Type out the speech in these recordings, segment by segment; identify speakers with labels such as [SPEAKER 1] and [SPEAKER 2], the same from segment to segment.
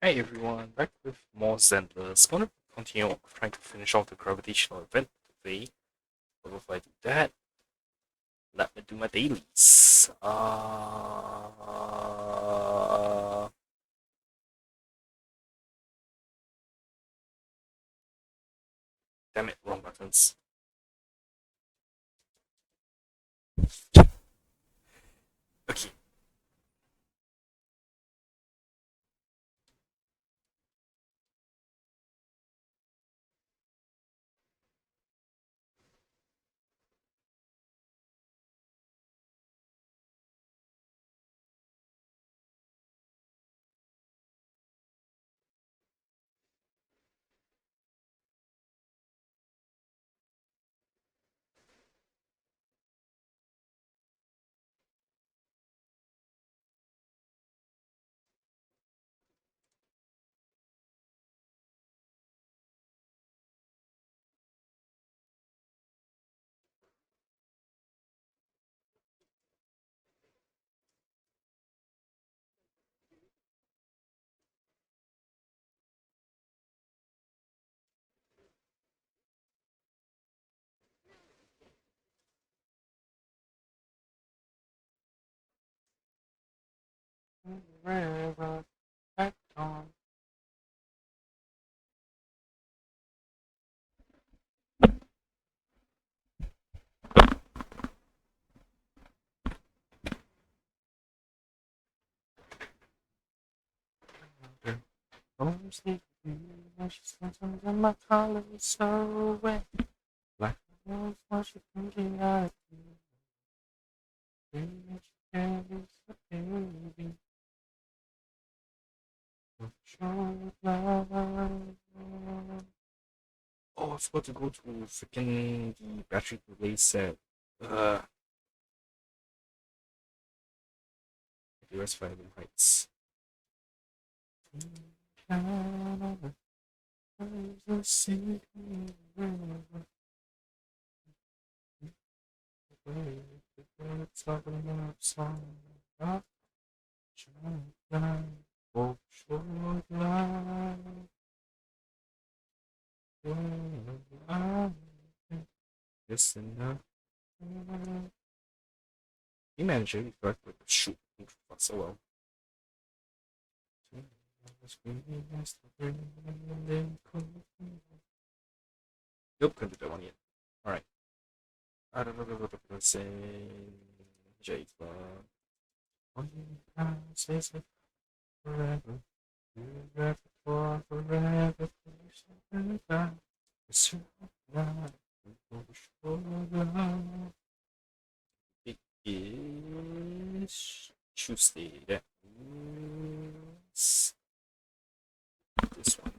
[SPEAKER 1] Hey everyone, back with more Zenless. Gonna continue trying to finish off the Gravitational event today. But before I do that, let me do my dailies. Damn it, wrong buttons. Okay. Forever back on. I'm sleeping, and she's on my collar so wet. Like I was what you thinking I do. Baby, you can't be so baby. Show love. Oh, I forgot to go to freaking the battery relay set. The US Fire Heights. Listen up. You managed it correctly, but shoot, so well. Nope, couldn't do that one yet. Alright. I don't know what I'm saying. Jade, one passes forever. Forever for forever. It's love. It is Tuesday. That means this one.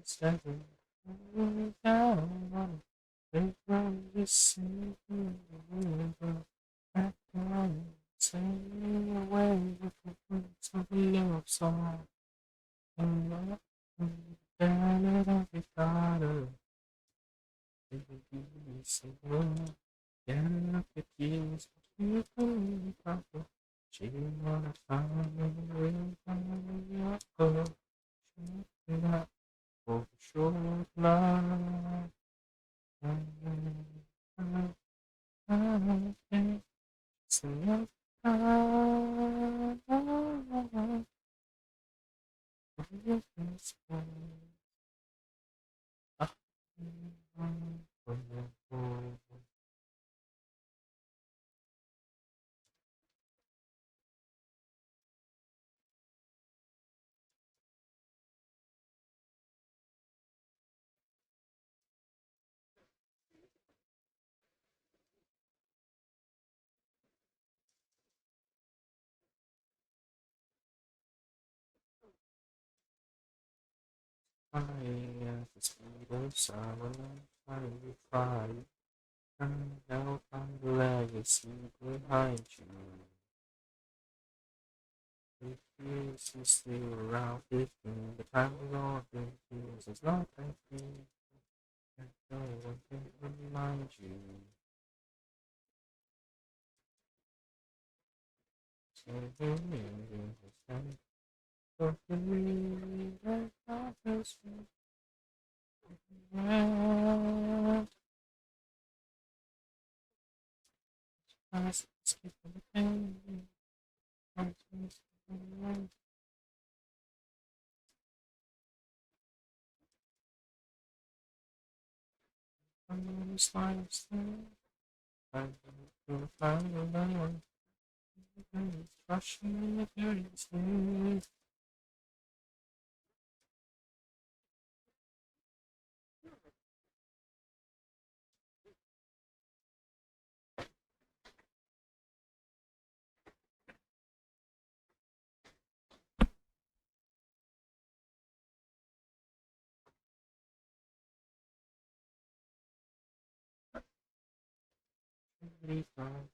[SPEAKER 1] Seven down, they run the same river, back down, sailing away with the winds of a love song. And not down at every daughter, they will be so long. Getting up the keys, you couldn't proper. She wanna find a way from your love. She not for sure love. It's enough time for your response. flying at the speed of sound. How you fly? And now find the legacy behind you. If years is still around 15, the time is all 15 years. It's not that deep. And no one can remind you. So you understand. Don't believe that offers me. I escape from the pain. I'm on the slightest thing. I'm gonna find a line. It's rushing the furiously. Really fine.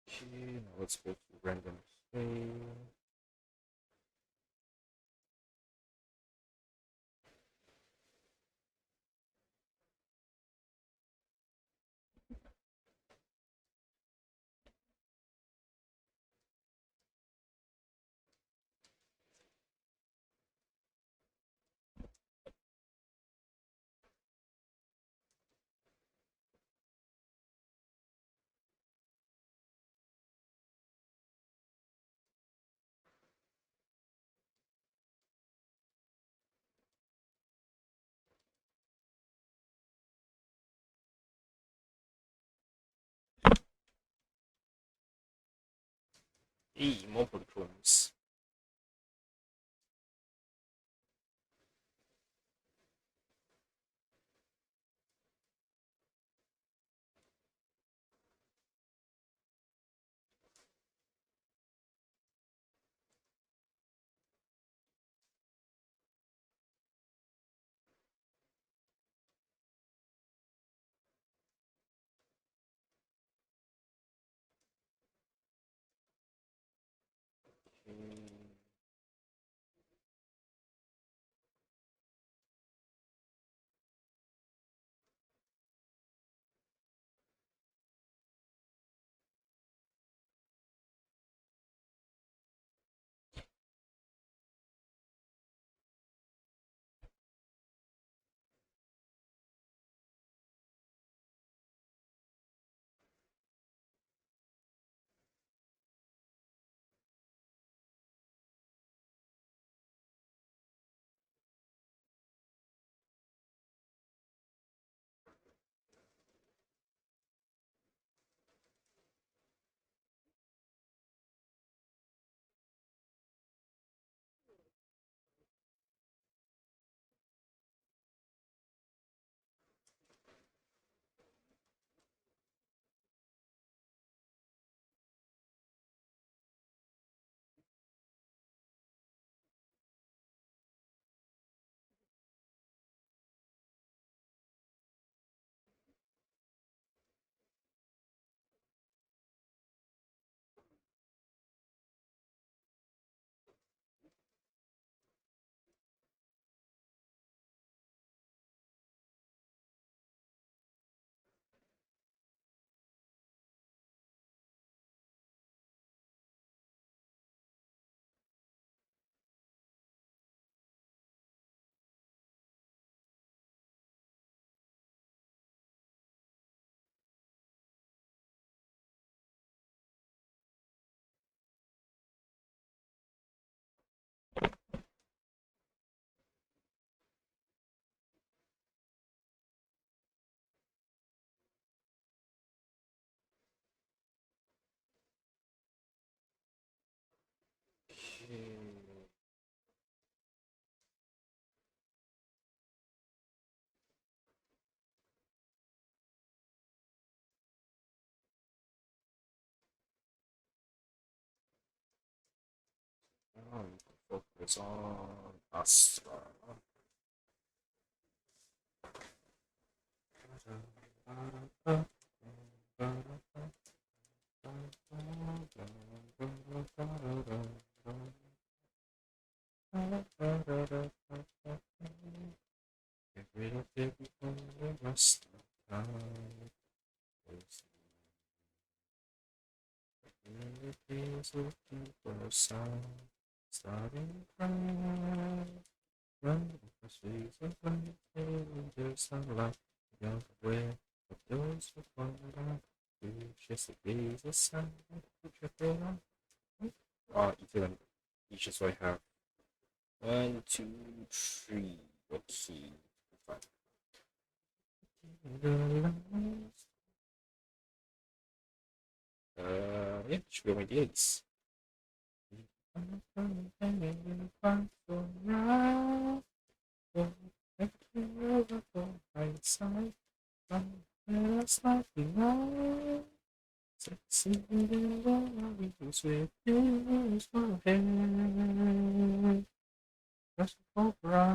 [SPEAKER 1] Okay, now let's go to random play. More polychrons. Okay. Focus on Astra. Get rid of everything we must have. The days of people sound starting from run the streets of light and there's sunlight young aware of those who fall down. You just the days of sun put your head on. Ethan, each is what I have. 1, 2, 3. Okay. Fine. Yeah, should be my days. Succeeding with you for him. Just for Christ.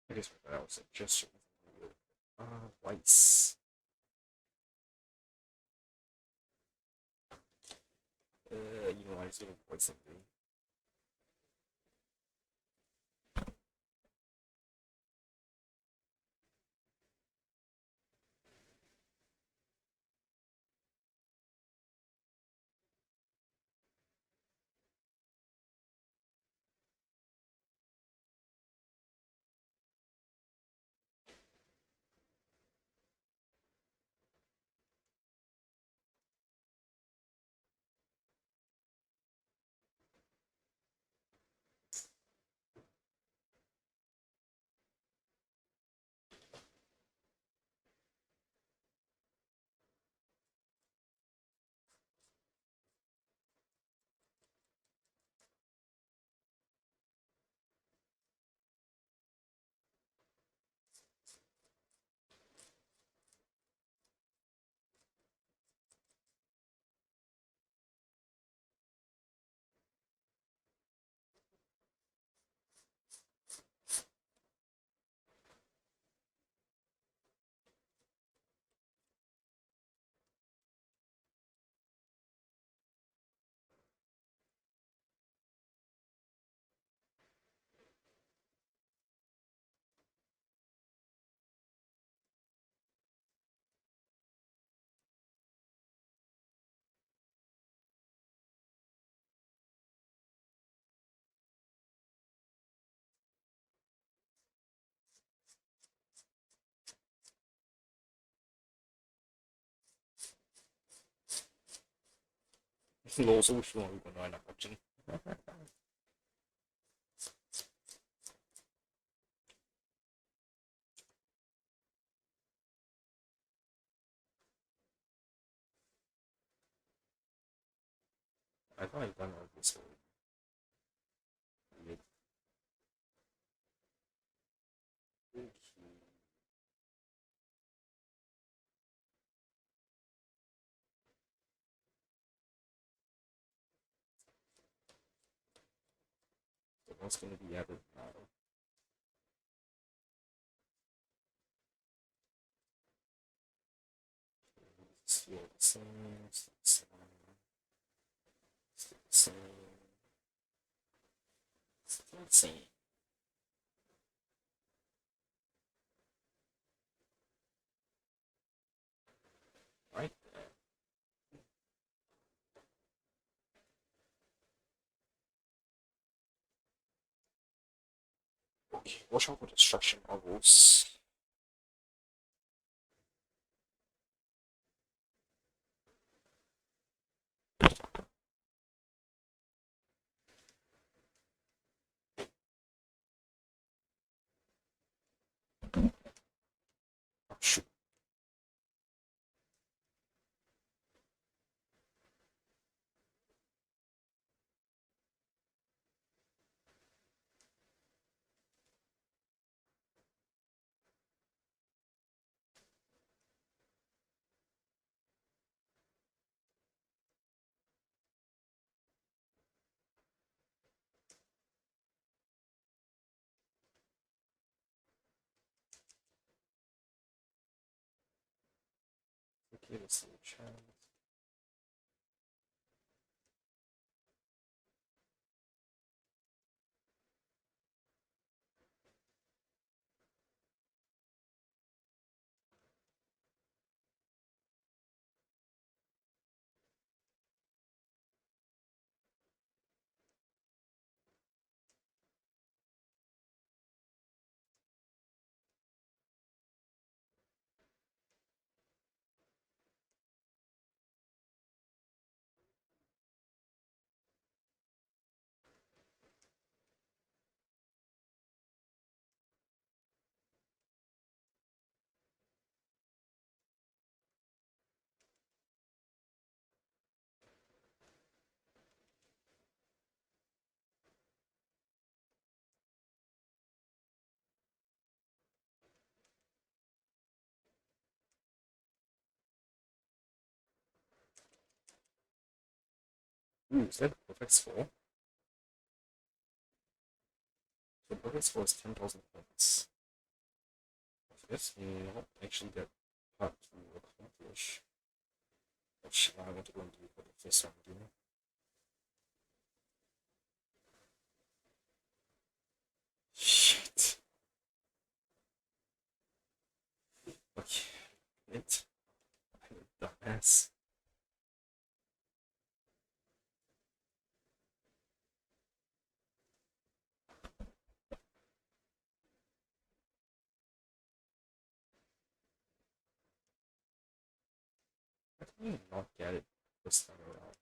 [SPEAKER 1] I guess that was a gesture. Lights. I sort of avoid something. Lol, so which one are we going to end up watching? I thought I'd done all this already. Okay. So what's going to be added now? Still the same, still the same, still the same, still the same. Right there. Okay, watch out for destruction bubbles. Oh, shoot. Okay, let's see the chat. Ooh, is that a perfect score? So perfect score is 10,000 points. Yes, we not actually that hard to accomplish. Which I want to go and do for the first round, you know? Shit. Okay. It. I'm a dumbass. How can you not get it this time around?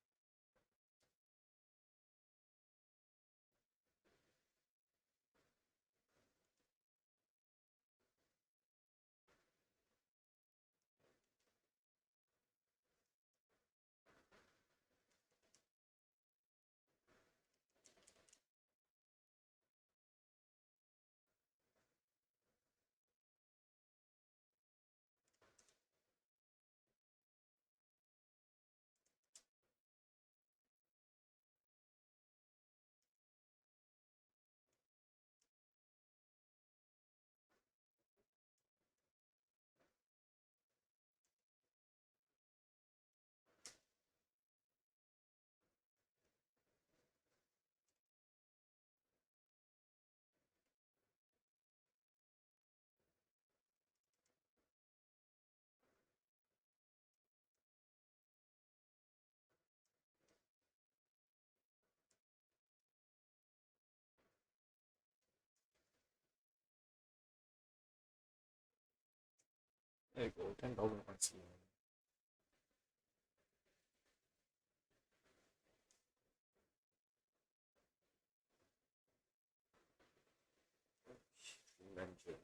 [SPEAKER 1] There you go, 10,000 points here. Mention.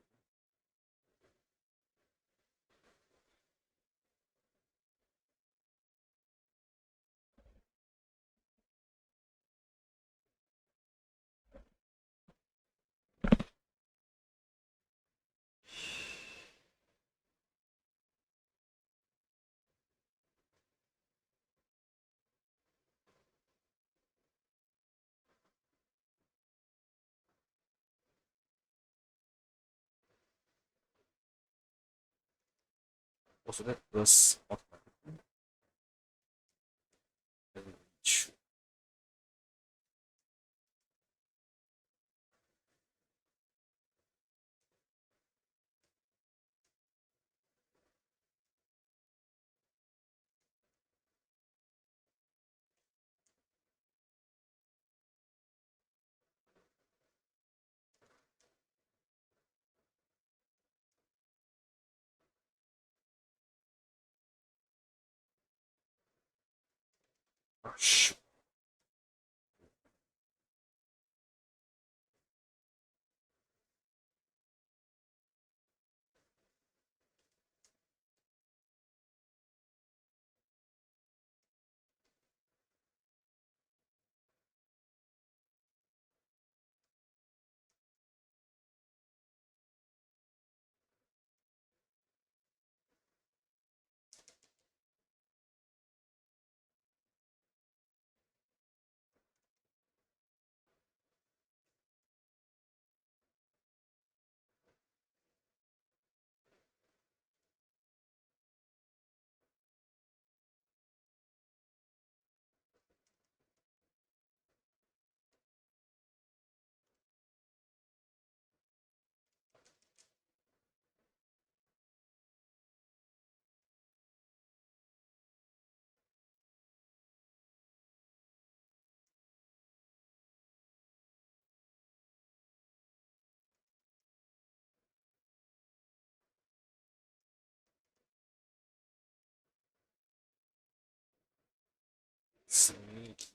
[SPEAKER 1] Also, that was automatically. And reach. Oh, shoot. Sneaky.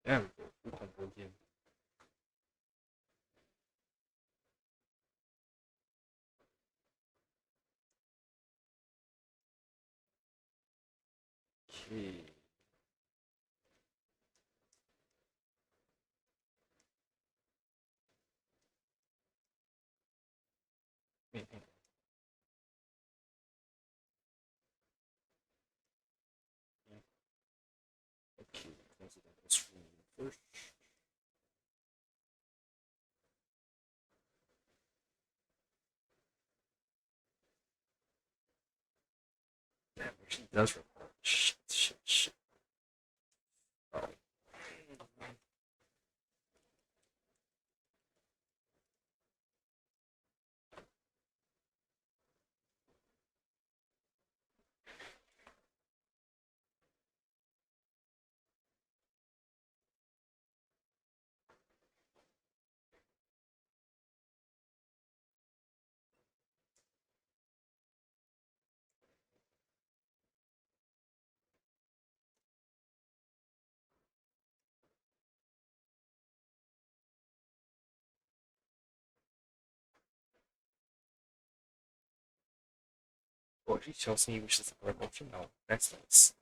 [SPEAKER 1] There we go. We can go again. Okay. Wait, hang on. Okay, close it on the screen first. Damn, she does record. Shit, shit, shit. Oh. Oh, she tells me which is the correct option. No, that's nice.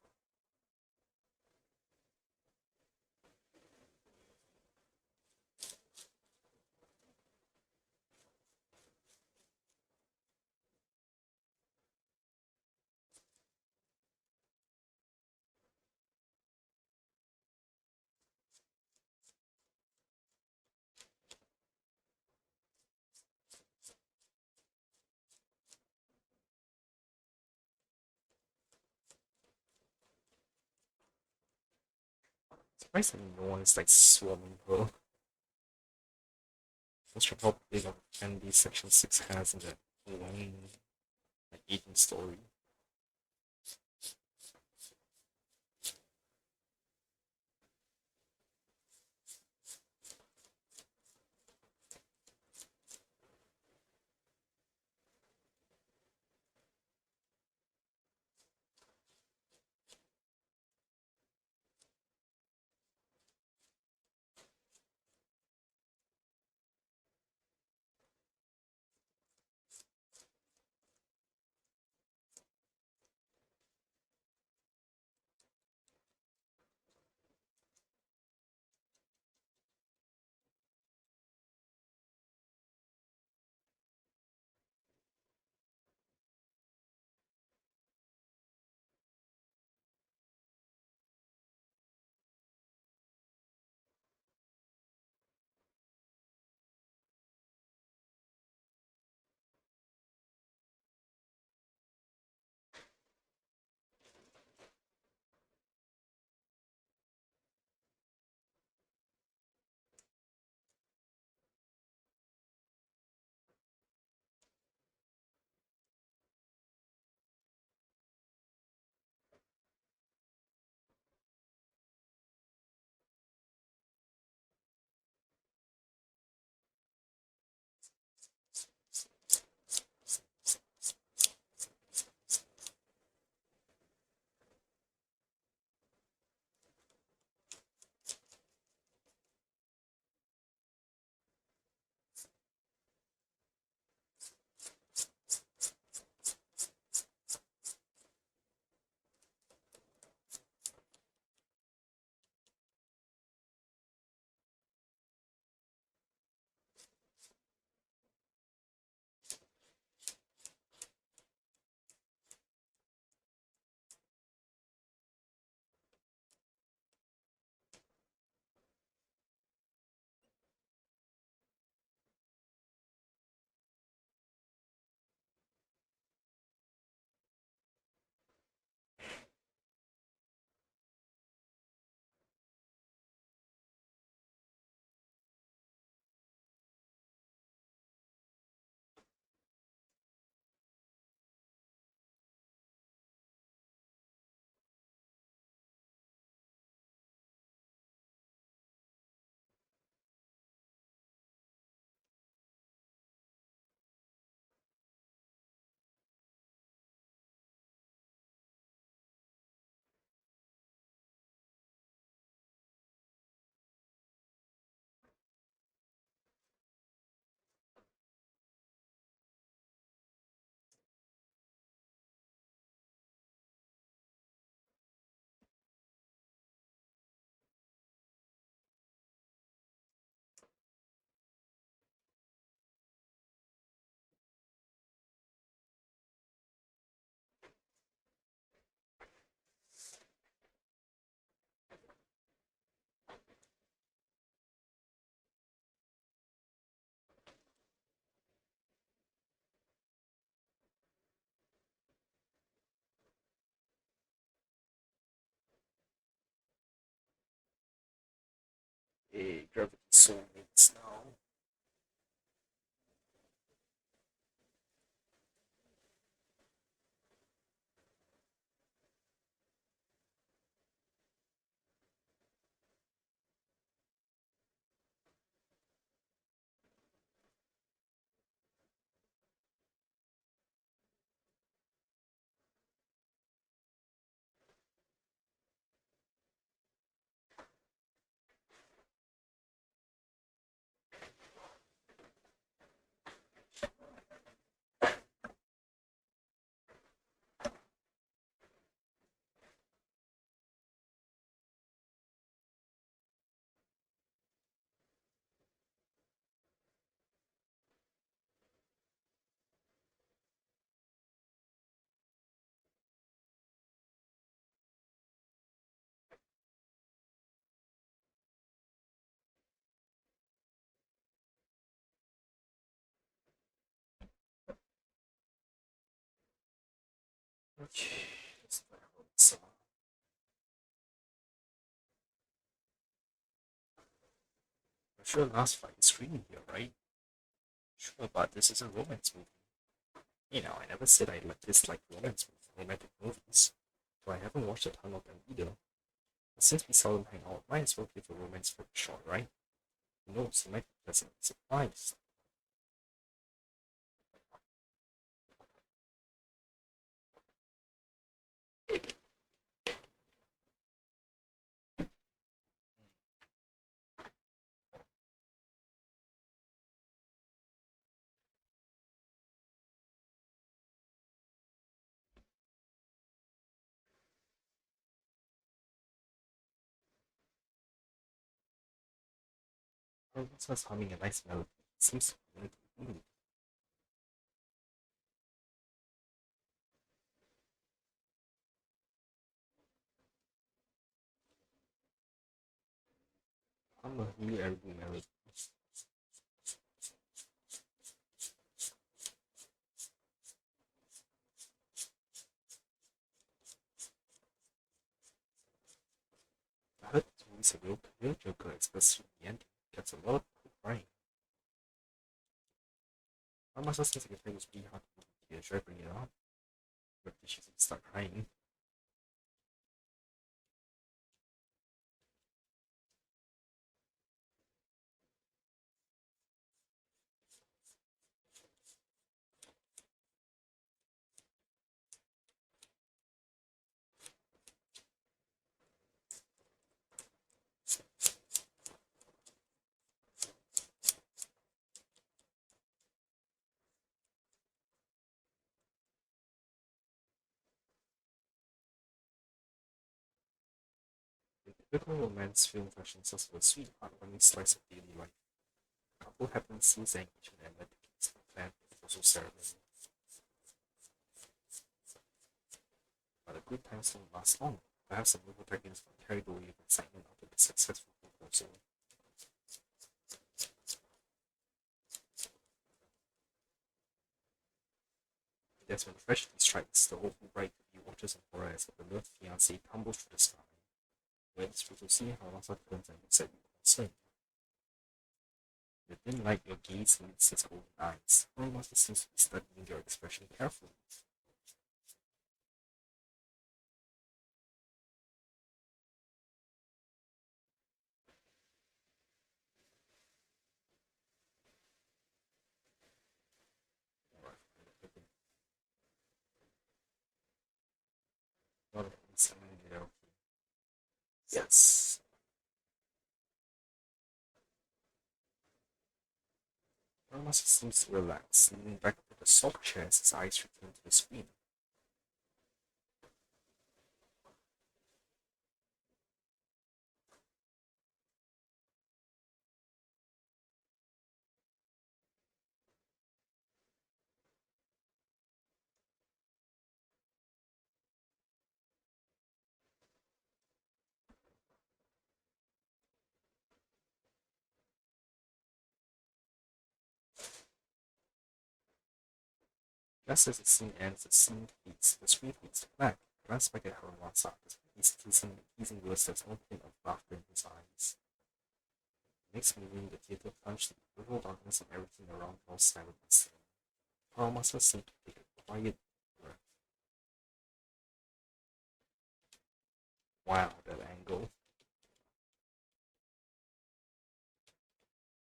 [SPEAKER 1] Surprisingly, no one is like swarming, bro. Not sure how big of an NB Section 6 has in that one like, agent story. a Gravity soulmates now. Okay, let's try out some. I'm sure last fight is screaming here, right? Sure, but this is a romance movie. You know, I never said I dislike romantic movies, so I haven't watched a ton of them either. But since we seldom hang out, might as well give a romance for a shot, right? Who knows, it might be pleasantly surprised. Or what's us humming a nice melody? It seems to be in the mood. I'm a new album melody. I heard this movie's a real joker, especially in the ending. Gets a lot of people crying. I must have since it was really hard to hear. Should I bring it up? But she start crying. The typical romance film fashions us with a sweet, heartwarming slice of daily life. The couple happily sees their engagement and medicates the planned proposal ceremony. But the good times don't last long. Perhaps some local protagonists got carried away with excitement after the successful proposal. That's when tragedy strikes. The awful bride-to-be watches in horror as her beloved fiancé tumbles through the sky. When it's to see how Rasa turns and looks at you concerned. You didn't like your gaze meets his golden eyes. Rasa seems to be studying your expression carefully. Not of listening there. Yes. Rasa seems to relax, leaning back into the soft chair as his eyes return to the screen. Just as the scene ends, the screen fades to black. Glance back at Haramasa, he's teasing words there's no hint of laughter in his eyes. Next moving the theater plunged in the brutal darkness and everything around fell silent and still. Paramastra seemed to take a quiet breath. Wow, that angle.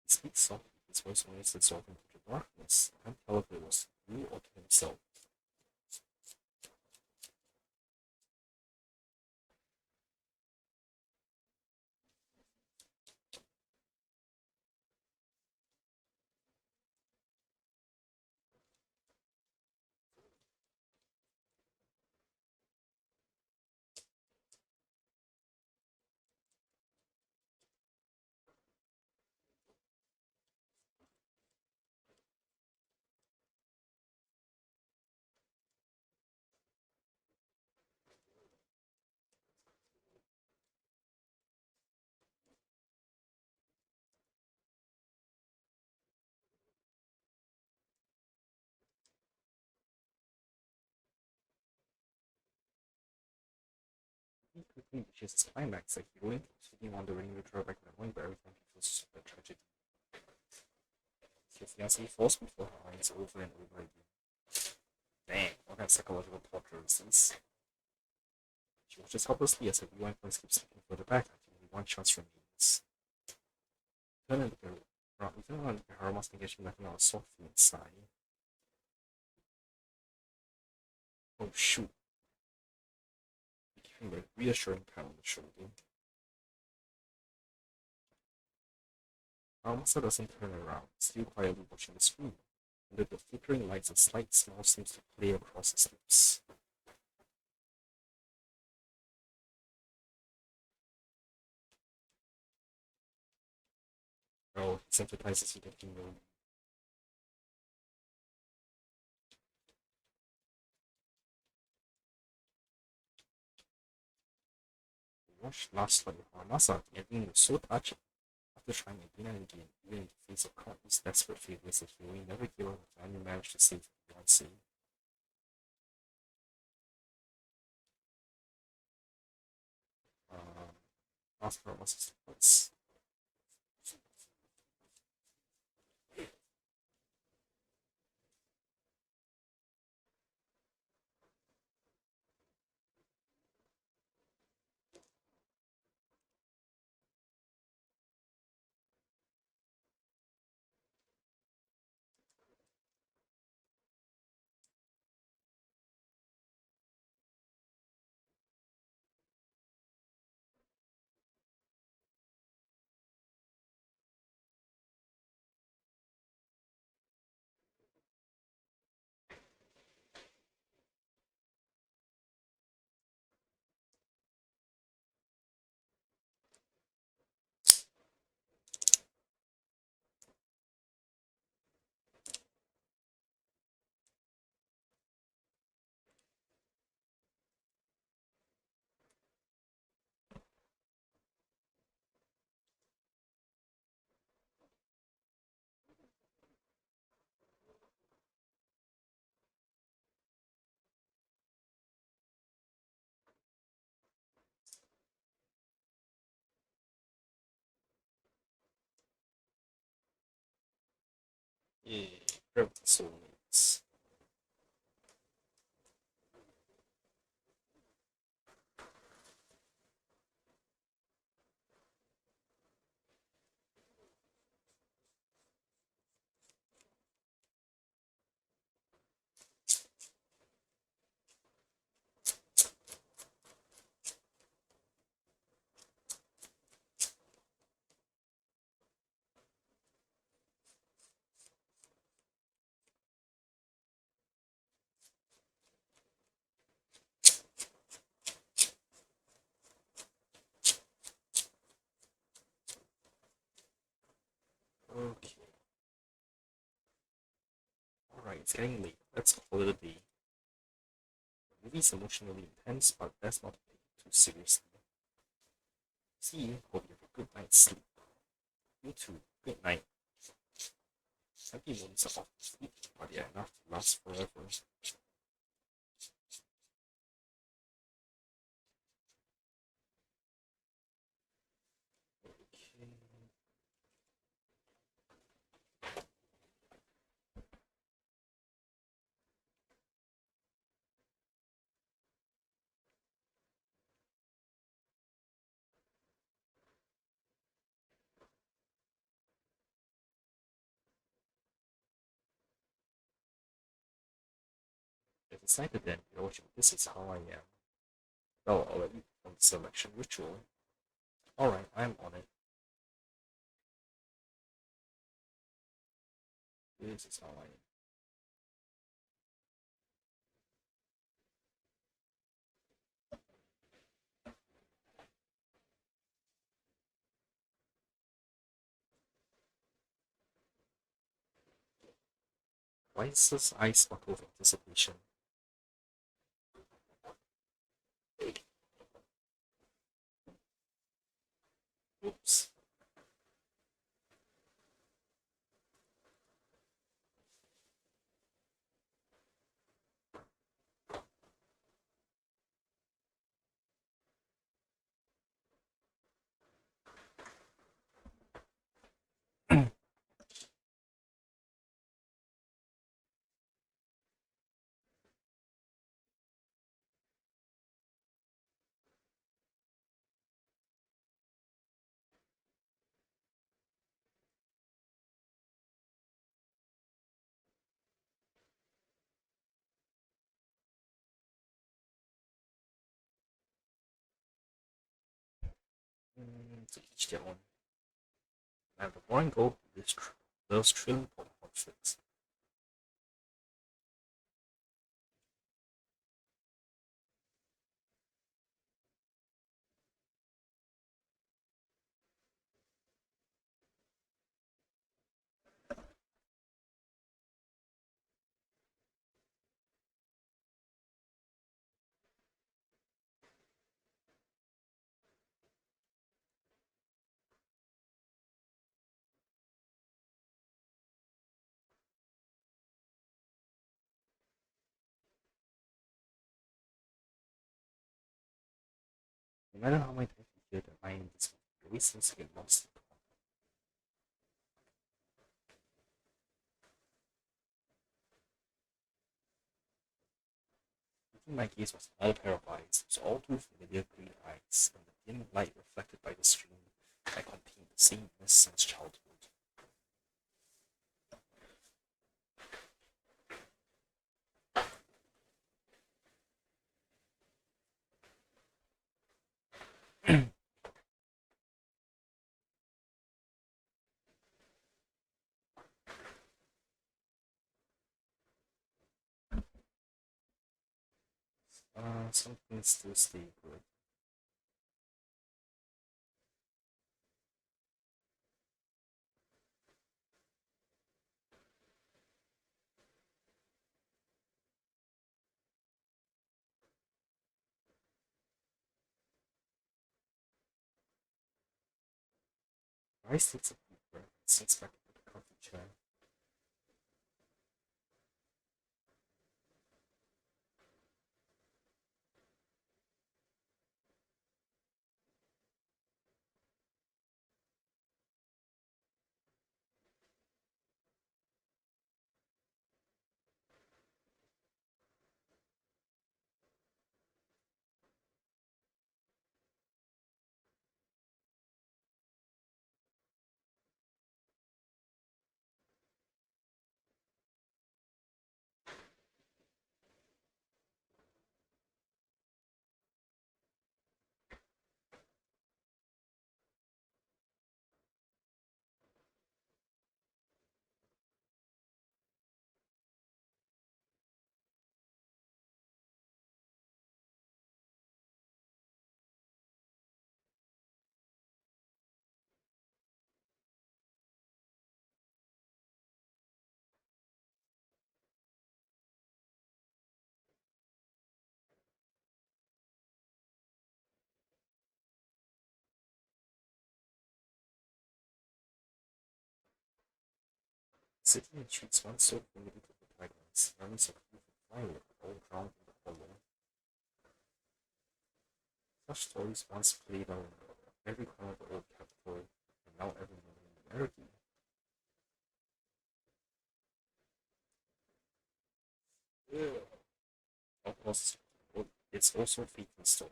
[SPEAKER 1] He speaks softly, his voice almost dissolving into the darkness. I can't tell if it was to you or to himself. He quickly reaches his climax, like heroine sitting on the ring with her back and annoying, but every time he feels a tragedy. His fiancé falls before her eyes over and over again. Damn, what kind of psychological torture is this? She watches helplessly as her rewind points keep slipping further back until only one chance remains. Turn and look at her. Turn around and look at her, almost engaging letting out a soft faint sigh. Oh shoot. Giving a reassuring pat on the shoulder. Almost doesn't turn around, still quietly watching the screen. Under the flickering lights, a slight smile seems to play across his lips. Oh, he sympathizes with the female. Rush laughs like Haramasa. The ending was so touching. After trying again and again, even in the face of countless desperate failures, the heroine never gave up and finally managed to save the fiancé. Um, ask Haramasa's advice. Yeah, Gravitational soulmates. Okay, alright, it's getting late. Let's call it a day. The movie's emotionally intense, but that's not take it too seriously. See you. Hope you have a good night's sleep. You too. Good night. Happy moments are often fleeting, but they're enough to last forever. Okay. decided then, Hiroshima, this is how I am. Oh, already on the selection ritual. Alright, I'm on it. This is how I am. Why is this ice buckle of anticipation? Oops. To each their own. And the more I go, those trillion conflicts. No matter how my type is good, I am this always seems to get lost. Thinking my gaze was another pair of eyes, it was all too familiar green eyes, and the dim light reflected by the screen that contained the same mist since childhood. Something still stay good. Rice takes a deep breath and sinks back into the comfy chair. Sitting in streets once so familiar to protagonists, memories of youth and firework all drowned in the hollow. Such stories once played out in every corner of the old capital, and now every moment in America. Of course, it's also a faithful story.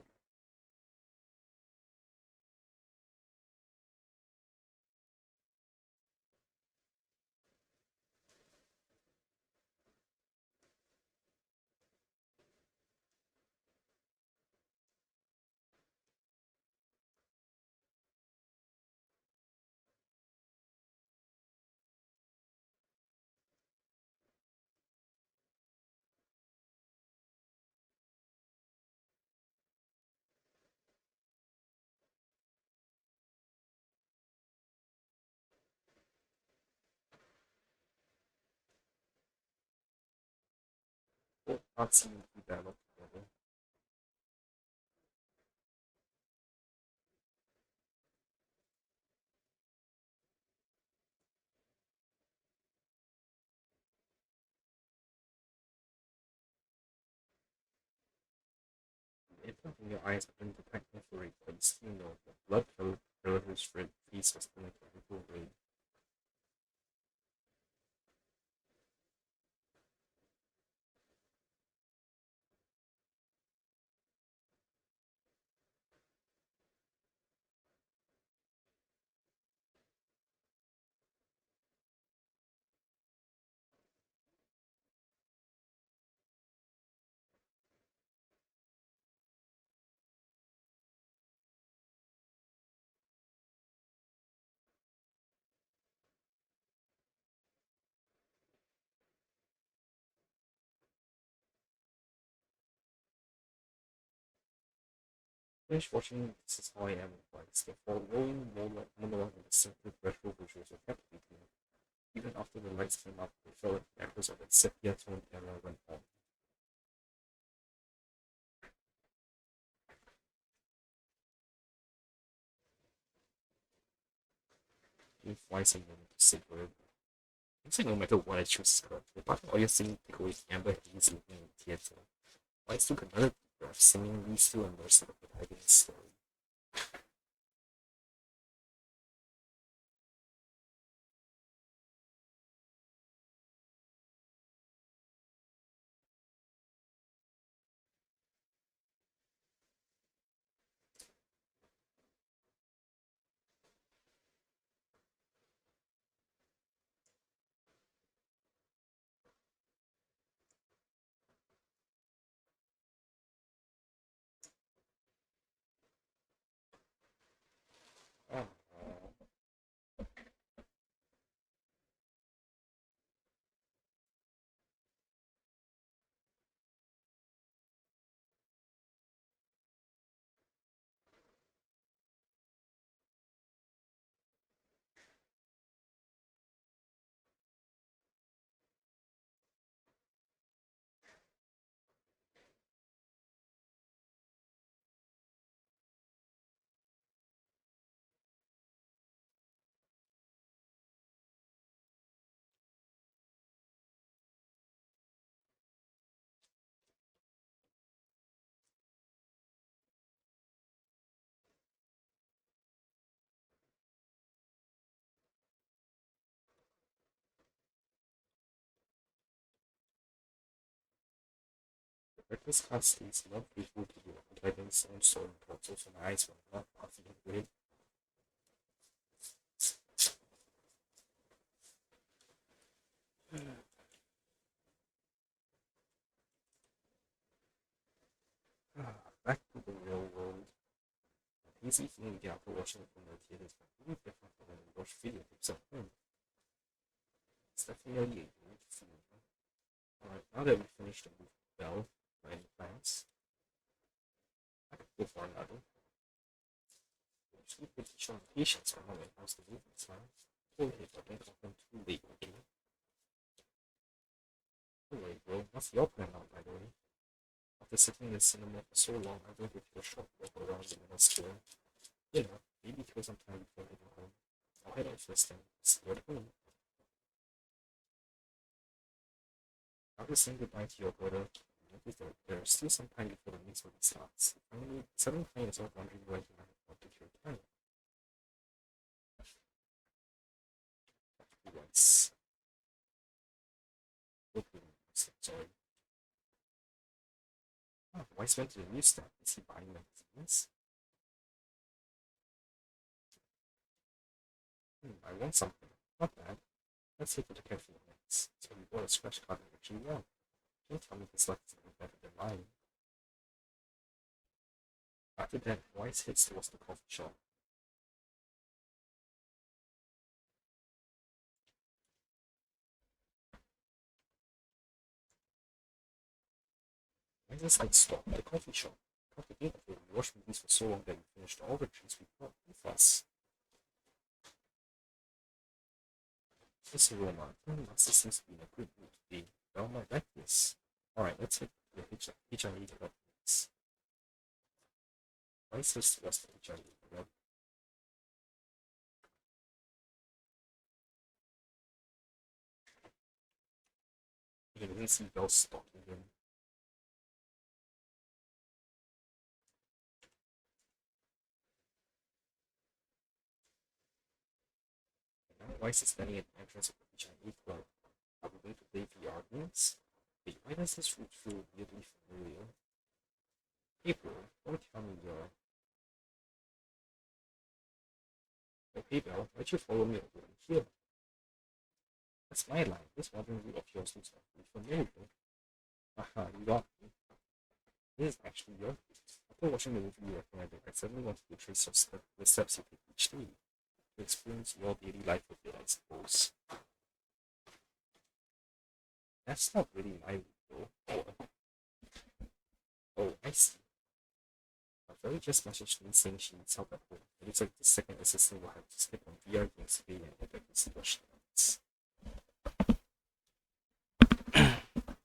[SPEAKER 1] can't seem to keep that up together. If nothing, your eyes have been detecting for it, but still know that blood calories for feast has been a chemical rate. Finish watching This Is How I Am twice. The following monologue and the simple retro visuals are captivating. Even after the lights came up, they felt like the echoes of that sepia tone era went on. Give Wise a moment to savor it. It's like no matter what I choose is correct. Apart from audience take away Amber Hayes in the theater, Wise took another deep breath, seemingly still immersed in the protagonist's story. Oh, the breakfast cast is not faithful to the protagonist's own story plots, also nice but not confident with it. Back to the real world. Easy feeling the after watching it from the theater is completely different from when you watch video clips at home. It's definitely a unique feeling. Alright, now that we finished the movie Bell, any plans? I could go for another. Usually put each on patience on when it comes to movies, man. Go ahead, but don't come too late, okay? Anyway, bro, what's your plan now, by the way? After sitting in the cinema for so long, I'm going to take a short walk around the middle square. You know, maybe kill some time before heading home. I'll head out first then. See you at home. After saying goodbye to your brother, you notice that there is still some time before the next movie starts. Finally, suddenly find yourself wondering where you might want to kill time. Once. Hoping, sorry. Oh, Weiss went to the newsstand. Is he buying magazines? I want something. Not bad. Let's head to the cafe next. So we bought a scratch card and actually won. Can you tell me if it's like something better than mine? After that, Weiss heads towards the coffee shop. Weiss is like, stop at the coffee shop. Come to think of it, we watched movies for so long that we finished all the drinks we bought with us. Miss Roma, this seems to be in a good mood today. Well, my like this. Alright, let's head Yeah, HIV developments. Why is this just HIV development? You can even see Bell stalking him. Why is he standing at the entrance of the HIV club? Are we going to play the arguments? Wait, why does this route feel weirdly familiar? April, don't tell me you're. Oh, hey Belle, why'd you follow me over here? That's my line. This wandering route of yours looks awfully familiar. Haha, you got me. This is actually your route. After watching the movie you recommended, I suddenly wanted to trace the steps you take each day to experience your daily life with it, I suppose. That's not really my route, though. Oh, I see. Very just messaged me saying she needs help at home. It looks like the second assistant will have to skip on VR games today and head back to special needs.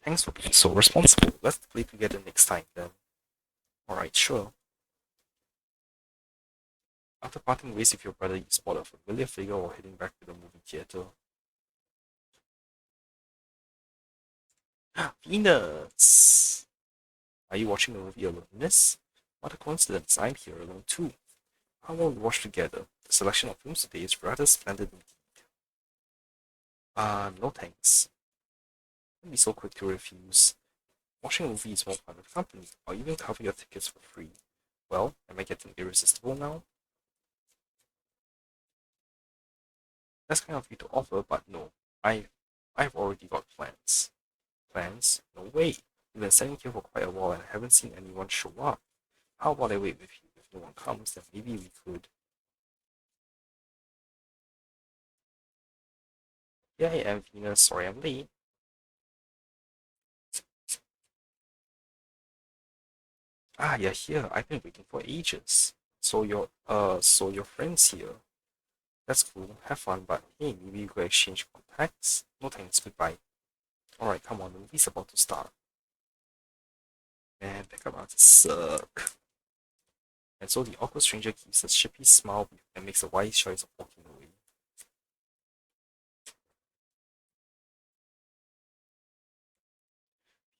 [SPEAKER 1] Thanks for being so responsible. Let's play together next time then. Alright, sure. After parting ways with your brother, you spot a familiar figure while heading back to the movie theater. Venus! Are you watching the movie alone, miss? What a coincidence, I'm here alone too. How about we watch together? The selection of films today is rather splendid indeed. No thanks. Don't be so quick to refuse. Watching a movie is more fun with company. I'll even cover your tickets for free. Well, am I getting irresistible now? That's kind of you to offer, but no. I've already got plans. Plans? No way. We've been standing here for quite a while and I haven't seen anyone show up. How about I wait with you? If no one comes, then maybe we could. Yeah, I am Venus. Sorry I'm late. Ah, you're here. I've been waiting for ages. So your friend's here. That's cool. Have fun, but hey, maybe we could exchange contacts? No thanks, goodbye. Alright, come on, the movie's about to start. Man, pickup artists suck. And so the awkward stranger keeps a shippy smile and makes a wise choice of walking away.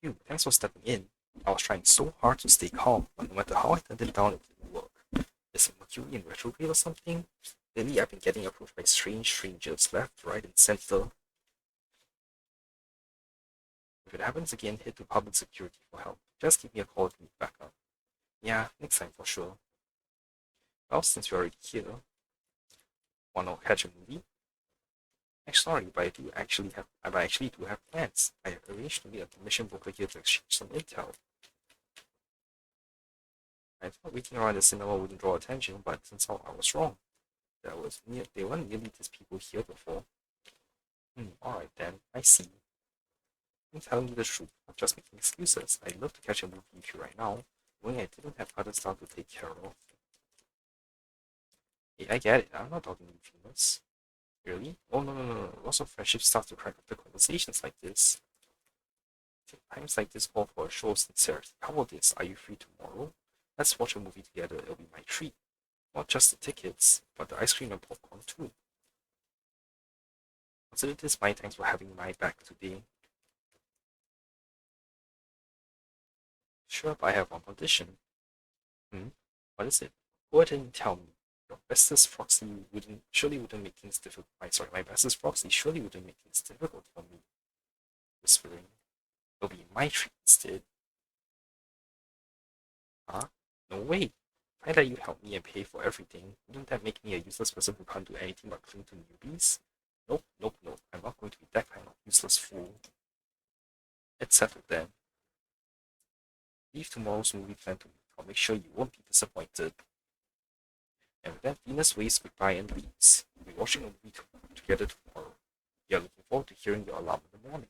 [SPEAKER 1] Phew, thanks for stepping in. I was trying so hard to stay calm, but no matter how I turned it down, it didn't work. Is it Mercury in retrograde or something? Lately, I've been getting approached by strange strangers left, right, and center. If it happens again, head to public security for help. Just give me a call if you need backup. Yeah, next time for sure. Well, since you're already here, wanna catch a movie? Sorry, but I actually do have plans. I have arranged to meet a commission broker here to exchange some intel. I thought waiting around the cinema wouldn't draw attention, but turns out I was wrong. They weren't nearly these people here before. Alright then, I see. I'm telling you the truth, I'm just making excuses. I'd love to catch a movie with you right now, knowing I didn't have other stuff to take care of. Hey, I get it, I'm not talking to Venus. Really? Oh no. Lots of friendship start to crack after conversations like this. Times like this call for a show of sincerity. How about this? Are you free tomorrow? Let's watch a movie together. It'll be my treat. Not just the tickets, but the ice cream and popcorn too. Consider this my thanks for having my back today. Sure, but I have one condition. Hmm? What is it? Go ahead and tell me. Your bestest proxy wouldn't make things difficult. My bestest proxy surely wouldn't make things difficult for me. Whispering. It'll be my treat instead. Huh? No way. If I let you help me and pay for everything, wouldn't that make me a useless person who can't do anything but cling to newbies? Nope. I'm not going to be that kind of useless fool. It's settled then. Leave tomorrow's movie plan to me. I'll make sure you won't be disappointed. And with that, Venus waves goodbye and leaves. We'll be watching a movie together tomorrow. We are looking forward to hearing your alarm in the morning.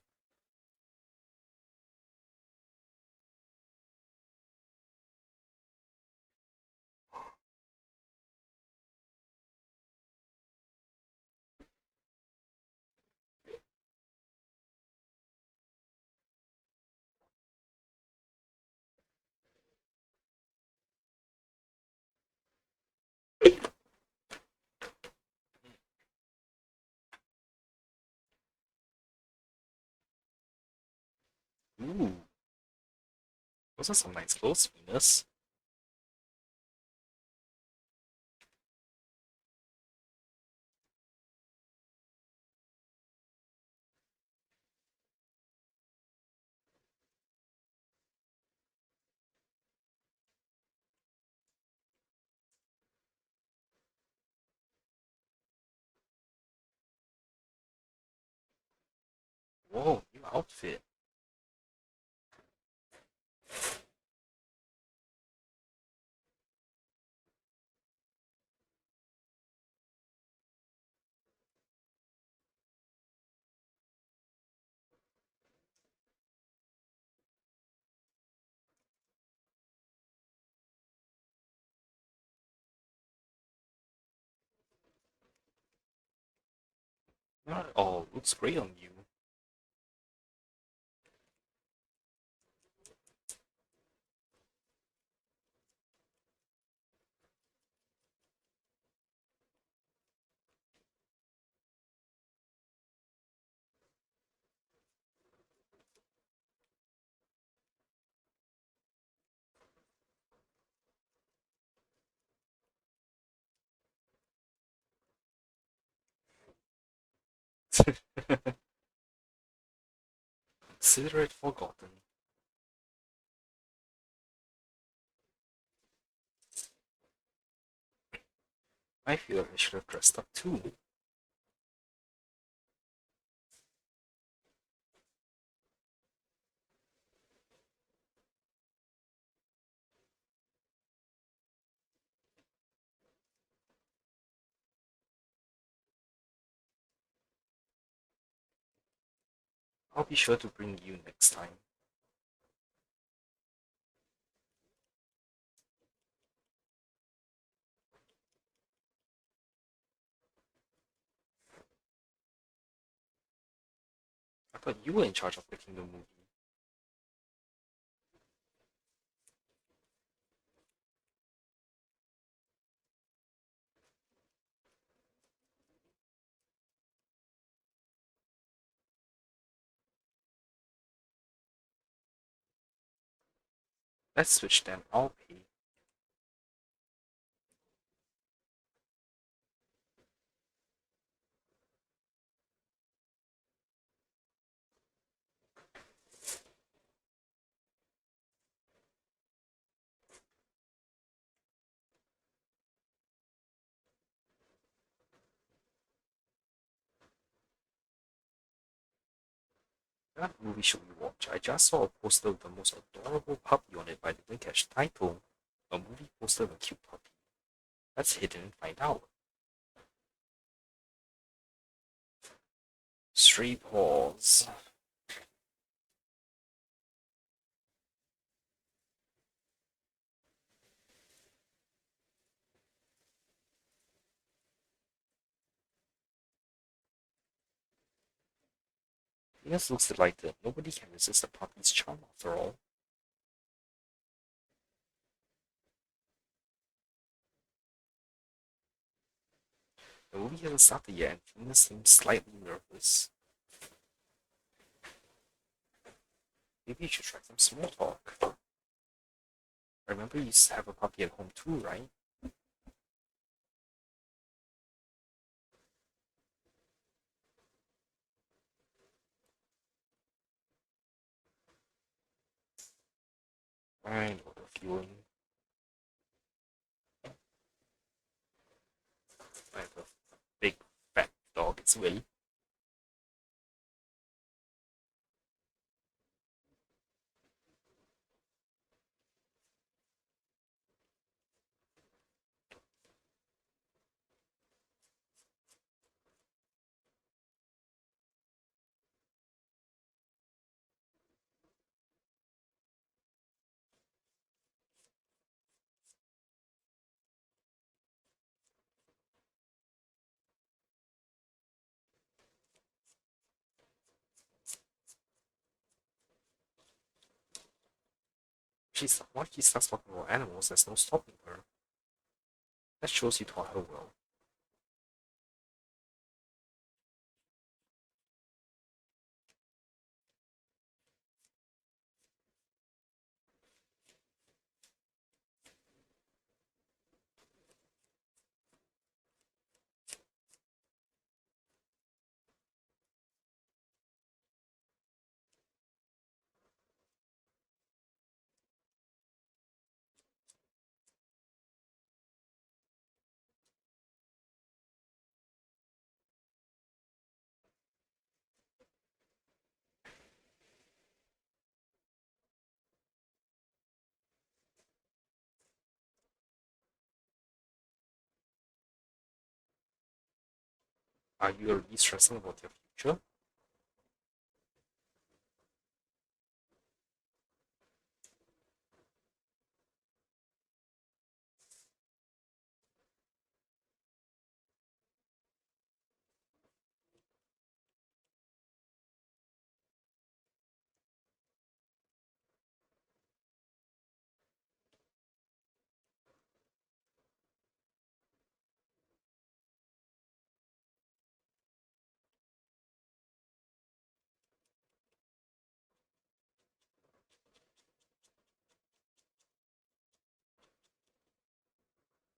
[SPEAKER 1] Ooh, those are some nice clothes, Venus. Whoa, new outfit. Not at all. Looks great on you. Consider it forgotten. I feel like I should have dressed up too. I'll be sure to bring you next time. I thought you were in charge of picking the movie. Let's switch then. I'll pay. That movie should we watch? I just saw a poster with the most adorable puppy on it, but I didn't catch the title. A movie poster of a cute puppy. Let's hit it and find out. Stray Paws. Venus looks delighted. Nobody can resist the puppy's charm after all. The movie hasn't started yet, and Venus seems slightly nervous. Maybe you should try some small talk. I remember you used to have a puppy at home too, right? I know the feeling. I have a big fat dog, it's Will. Once she starts talking about animals, there's no stopping her. That shows you taught her well. Are you already stressing about your future?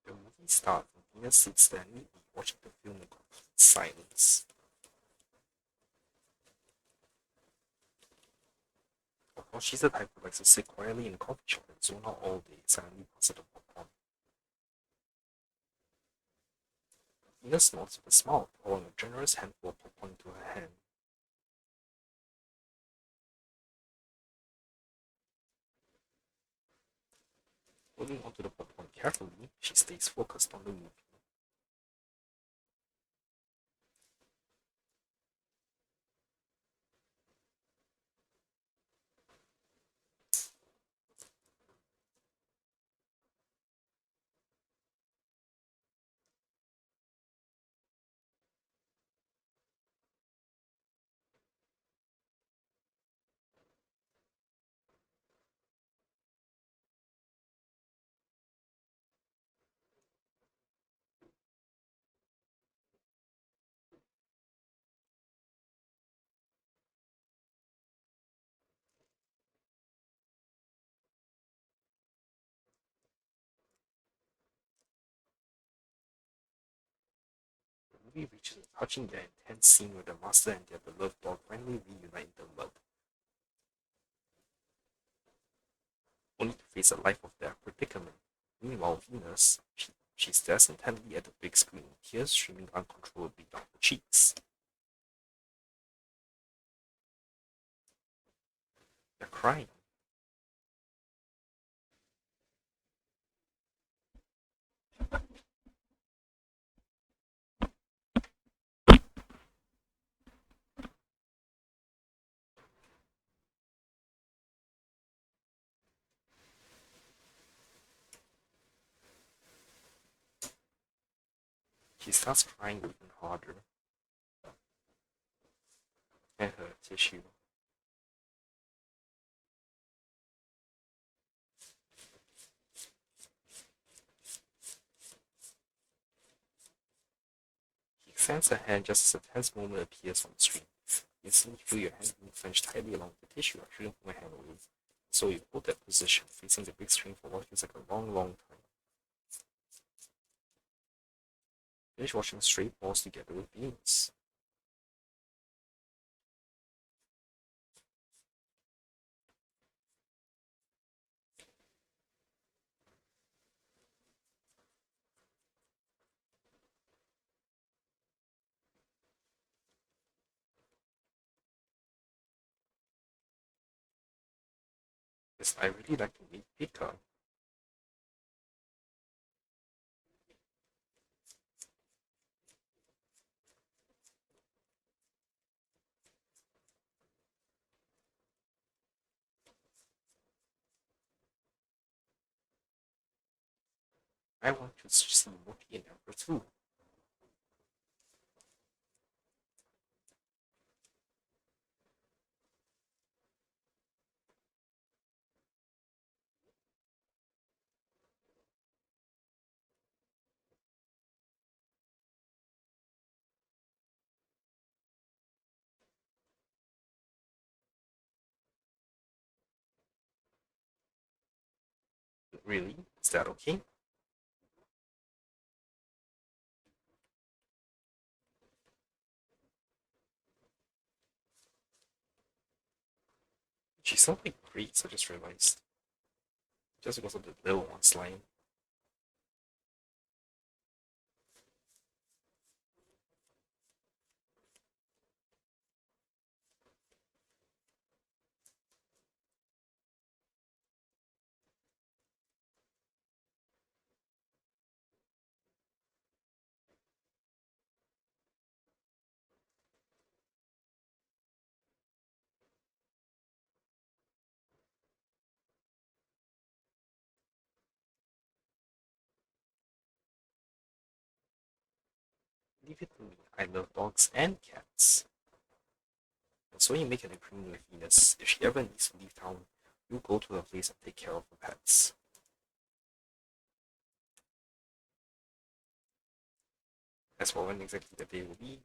[SPEAKER 1] The movie starts and Tina sits there neatly watching the film in complete silence. Of course, she's the type who likes to sit quietly in a coffee shop and zone out all day, silently pass the popcorn. Tina snorts with a smile, pouring a generous handful of popcorn into her hand. Holding onto the popcorn carefully, she stays focused on the movie. The movie reaches a touching and intense scene where the master and their beloved dog finally reunite in the mud, only to face a life of their predicament. Meanwhile, Venus, she stares intently at the big screen, tears streaming uncontrollably down her cheeks. They're crying. She starts crying even harder, and her tissue. He extends her hand just as a tense moment appears on the screen. You instantly feel your hand being clenched tightly along the tissue. I shouldn't put my hand away. So you hold that position, facing the big screen for what feels like a long, long time. Finish watching straight balls together with Venus. Yes, I really like to meet Pika. I want to see Mookie and Emperor too. Really? Is that okay? She sounds like Greeks, I just realized. Just because of the little one's line. leave it to me. I love dogs and cats. And so you make an agreement with Venus. If she ever needs to leave town, you go to her place and take care of her pets. As for when exactly the day will be,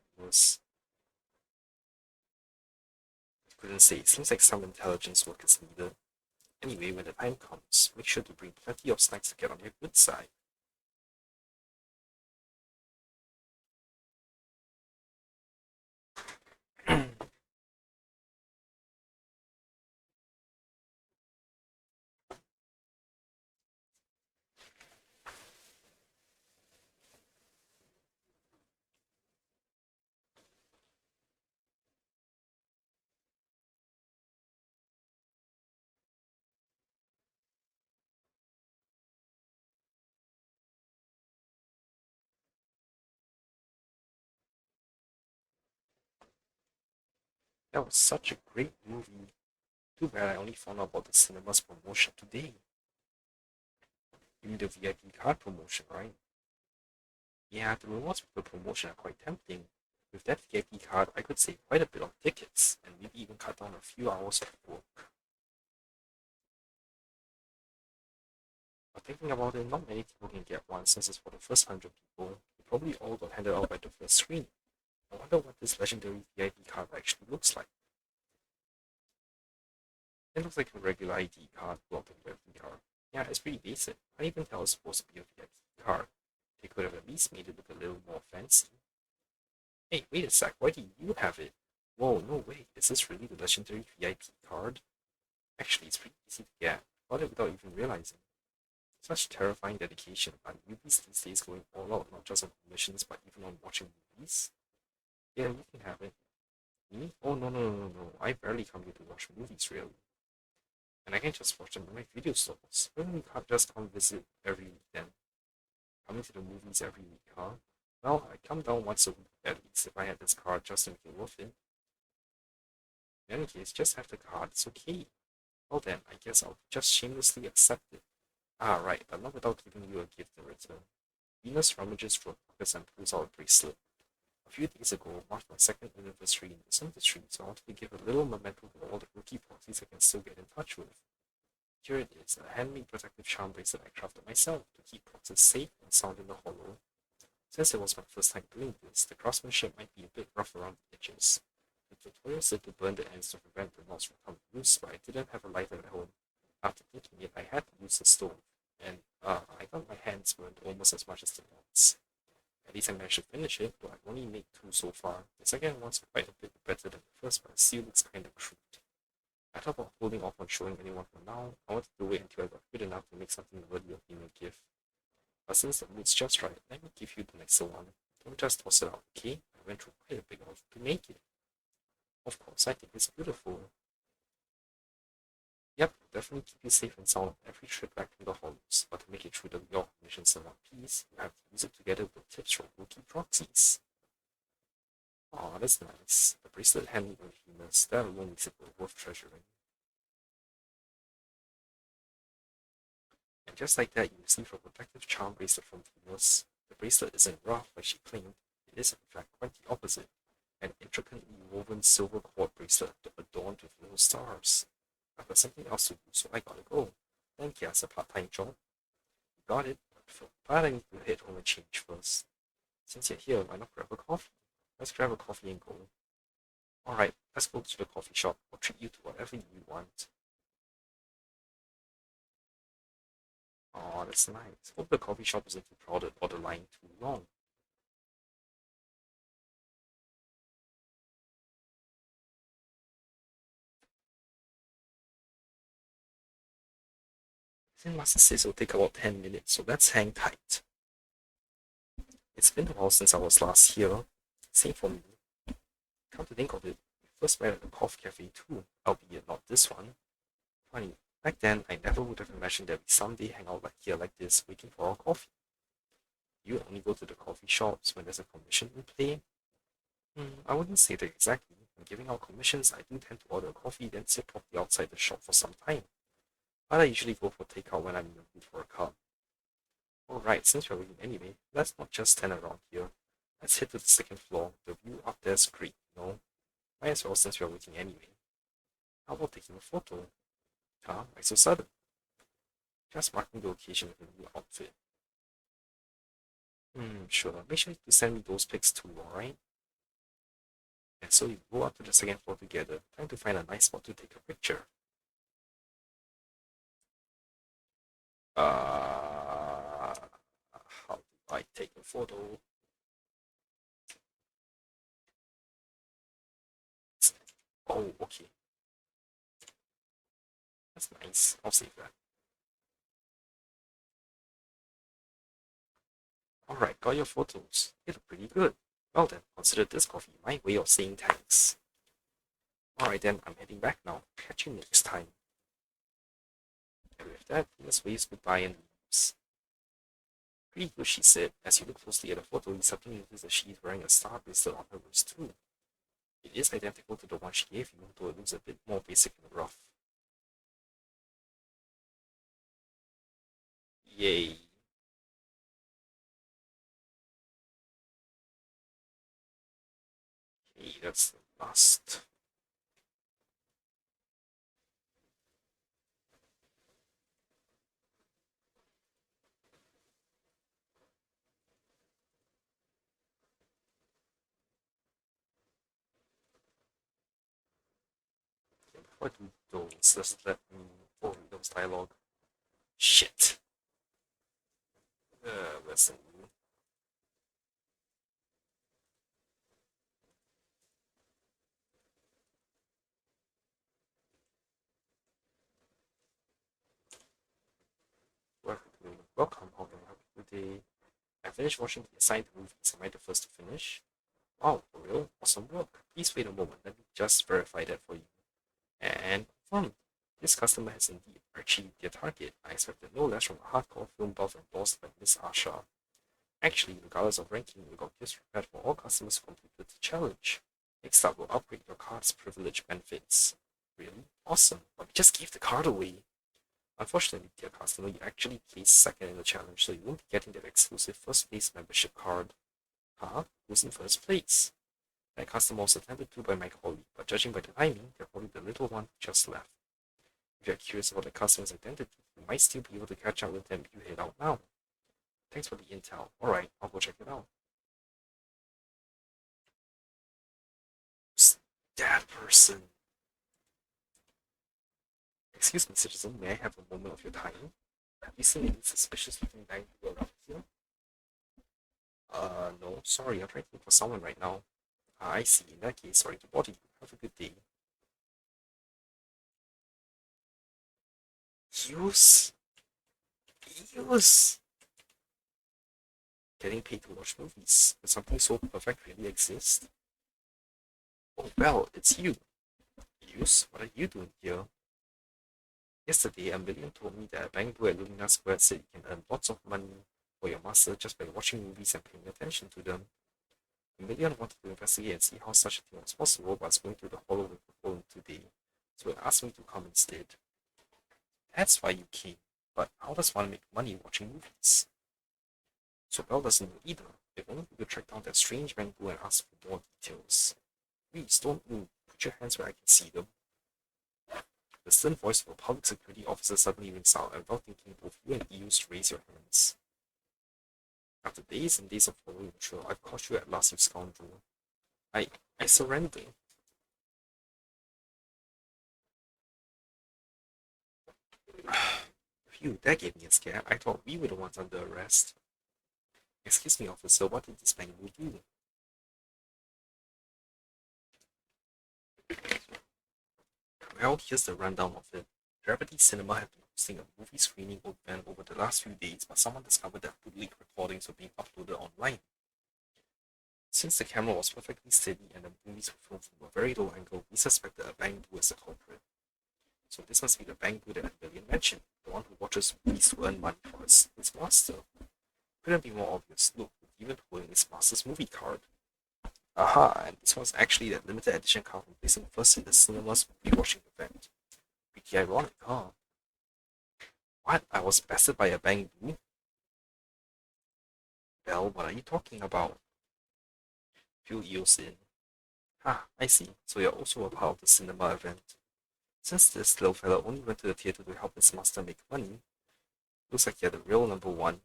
[SPEAKER 1] couldn't say. It seems like some intelligence work is needed. Anyway, when the time comes, make sure to bring plenty of snacks to get on your good side. That was such a great movie. Too bad I only found out about the cinema's promotion today. You mean the VIP card promotion, right? Yeah, the rewards for the promotion are quite tempting. With that VIP card, I could save quite a bit on tickets and maybe even cut down a few hours of work. But thinking about it, not many people can get one since it's for the first 100 people. They probably all got handed out by the first screen. I wonder what this legendary VIP card actually looks like. It looks like a regular ID card blocked with a VR. Yeah, it's pretty basic. I can't even tell it's supposed to be a VIP card. They could have at least made it look a little more fancy. Hey, wait a sec, why do you have it? Whoa, no way, is this really the legendary VIP card? Actually, it's pretty easy to get. Got it without even realizing. Such terrifying dedication. Are newbies these days going all out, not just on commissions, but even on watching movies? Yeah, you can have it. Me? Oh, no, no, no, no, no. I barely come here to watch movies, really. And I can just watch them on my video stores. When you can't just come visit every weekend. Coming to the movies every week, huh? Well, I'd come down once a week at least if I had this card just to make it worth it. In any case, just have the card, it's okay. Well then, I guess I'll just shamelessly accept it. Ah, right, but not without giving you a gift in return. Venus rummages through her pockets and pulls out a bracelet. A few days ago marked my second anniversary in this industry, so I wanted to give a little memento to all the rookie proxies I can still get in touch with. Here it is, a handmade protective charm bracelet I crafted myself to keep proxies safe and sound in the hollow. Since it was my first time doing this, the craftsmanship might be a bit rough around the edges. The tutorial said to burn the ends to prevent the knots from coming loose, but I didn't have a lighter at home. After thinking it, I had to use the stove, and I got my hands burned almost as much as the knots. At least I managed to finish it, though I've only made 2 so far. The second one's quite a bit better than the first, but it still looks kinda crude. I thought about holding off on showing anyone for now. I wanted to wait until I got good enough to make something worthy of being a gift. But since the mood's just right, let me give you the nicer one. Don't just toss it out, okay? I went through quite a big effort to make it. Of course, I think it's beautiful. Yep, definitely keep you safe and sound on every trip back from the halls. But to make it through the York missions in one piece, you have to use it together with tips from rookie proxies. Aw, that's nice. The bracelet handmade with humans, that alone makes it worth treasuring. And just like that, you receive a protective charm bracelet from Venus. The bracelet isn't rough like she claimed, it is in fact quite the opposite. An intricately woven silver cord bracelet adorned with little stars. I've got something else to do, so I gotta go. Thank you, as a part-time job. You got it, but I need to head home and change first. Since you're here, why not grab a coffee? Let's grab a coffee and go. Alright, let's go to the coffee shop. I'll treat you to whatever you want. Oh, that's nice. Hope the coffee shop isn't too crowded or the line too long. Zenless says it'll take about 10 minutes, so let's hang tight. It's been a while since I was last here. Same for me. Come to think of it, we first met at the coffee cafe too, albeit not this one. Funny, back then I never would have imagined that we someday hang out like here like this, waiting for our coffee. You only go to the coffee shops when there's a commission in play? I wouldn't say that exactly. When giving out commissions, I do tend to order a coffee, then sit properly outside the shop for some time. But I usually go for takeout when I'm in the mood for a cup. Alright, since we're waiting anyway, let's not just stand around here. Let's head to the second floor. The view up there's great, you know. Might as well since we're waiting anyway. How about taking a photo? Huh? Why so sudden? Just marking the occasion with a new outfit. Sure. Make sure to send me those pics too, alright? And so you go up to the second floor together, trying to find a nice spot to take a picture. How do I take a photo? Oh, okay. That's nice. I'll save that. Alright, got your photos. They look pretty good. Well then, consider this coffee my way of saying thanks. Alright then, I'm heading back now. Catch you next time. And with that, Venus waves goodbye and leaves. Pretty good, she said. As you look closely at the photo, you suddenly notice that she is wearing a star bracelet on her wrist too. It is identical to the one she gave you, though it looks a bit more basic and rough. Yay. Okay, that's the last. Before I do those, just let me forward those dialogue. Shit. Listen. Welcome, how can I help you today? I finished watching the assigned movies. Am I the first to finish? Wow, for real? Awesome work. Please wait a moment. Let me just verify that for you. And confirmed. This customer has indeed achieved their target. I expected no less from a hardcore film buff endorsed by Miss Asha. Actually, regardless of ranking, we got gifts prepared for all customers who completed the challenge. Next up, we'll upgrade your card's privilege benefits. Really? Awesome. But we just gave the card away. Unfortunately, dear customer, you actually placed second in the challenge, so you won't be getting that exclusive first place membership card. Huh? Who's in first place? That customer was attended to by my colleague, but judging by the timing, they're probably the little one who just left. If you're curious about the customer's identity, you might still be able to catch up with them if you head out now. Thanks for the intel. Alright, I'll go check it out. Who's that person? Excuse me, citizen, may I have a moment of your time? Have you seen any suspicious looking bank around here? No, sorry, I'm trying to look for someone right now. I see. In that case, sorry to bother you. Have a good day. Use? Use? Getting paid to watch movies. Does something so perfect really exist? Oh, well, it's you. Use? What are you doing here? Yesterday, a million told me that a bank boy at Lumina Square said you can earn lots of money for your master just by watching movies and paying attention to them. A million wanted to investigate and see how such a thing was possible, but was going through the hollow with the phone today, so it asked me to come instead. That's why you came. But how does one make money watching movies? So Belle doesn't know either. If only we could track down that strange bamboo and ask for more details. Please don't move. Put your hands where I can see them. The stern voice of a public security officer suddenly rings out, and without thinking, both you and Eus raise your hands. After days and days of following the trail, I've caught you at last, you scoundrel. I surrender. Phew, that gave me a scare. I thought we were the ones under arrest. Excuse me, officer, what did this bamboo do? Well, here's the rundown of it. Gravity Cinema have been hosting a movie screening event over the last few days, but someone discovered that bootleg recordings were being uploaded online. Since the camera was perfectly steady and the movies were filmed from a very low angle, we suspected a bamboo as the culprit. So this must be the bamboo that Emilian mentioned, the one who watches movies to earn money for his master. Couldn't be more obvious. Look, even holding his master's movie card. Aha, and this was actually that limited edition card from placing first in the cinema's movie watching event. Pretty ironic, huh? What? I was bested by a bamboo? Well, what are you talking about? few years in. Ah, I see. So you're also a part of the cinema event. Since this little fella only went to the theater to help his master make money, looks like you're the real number one.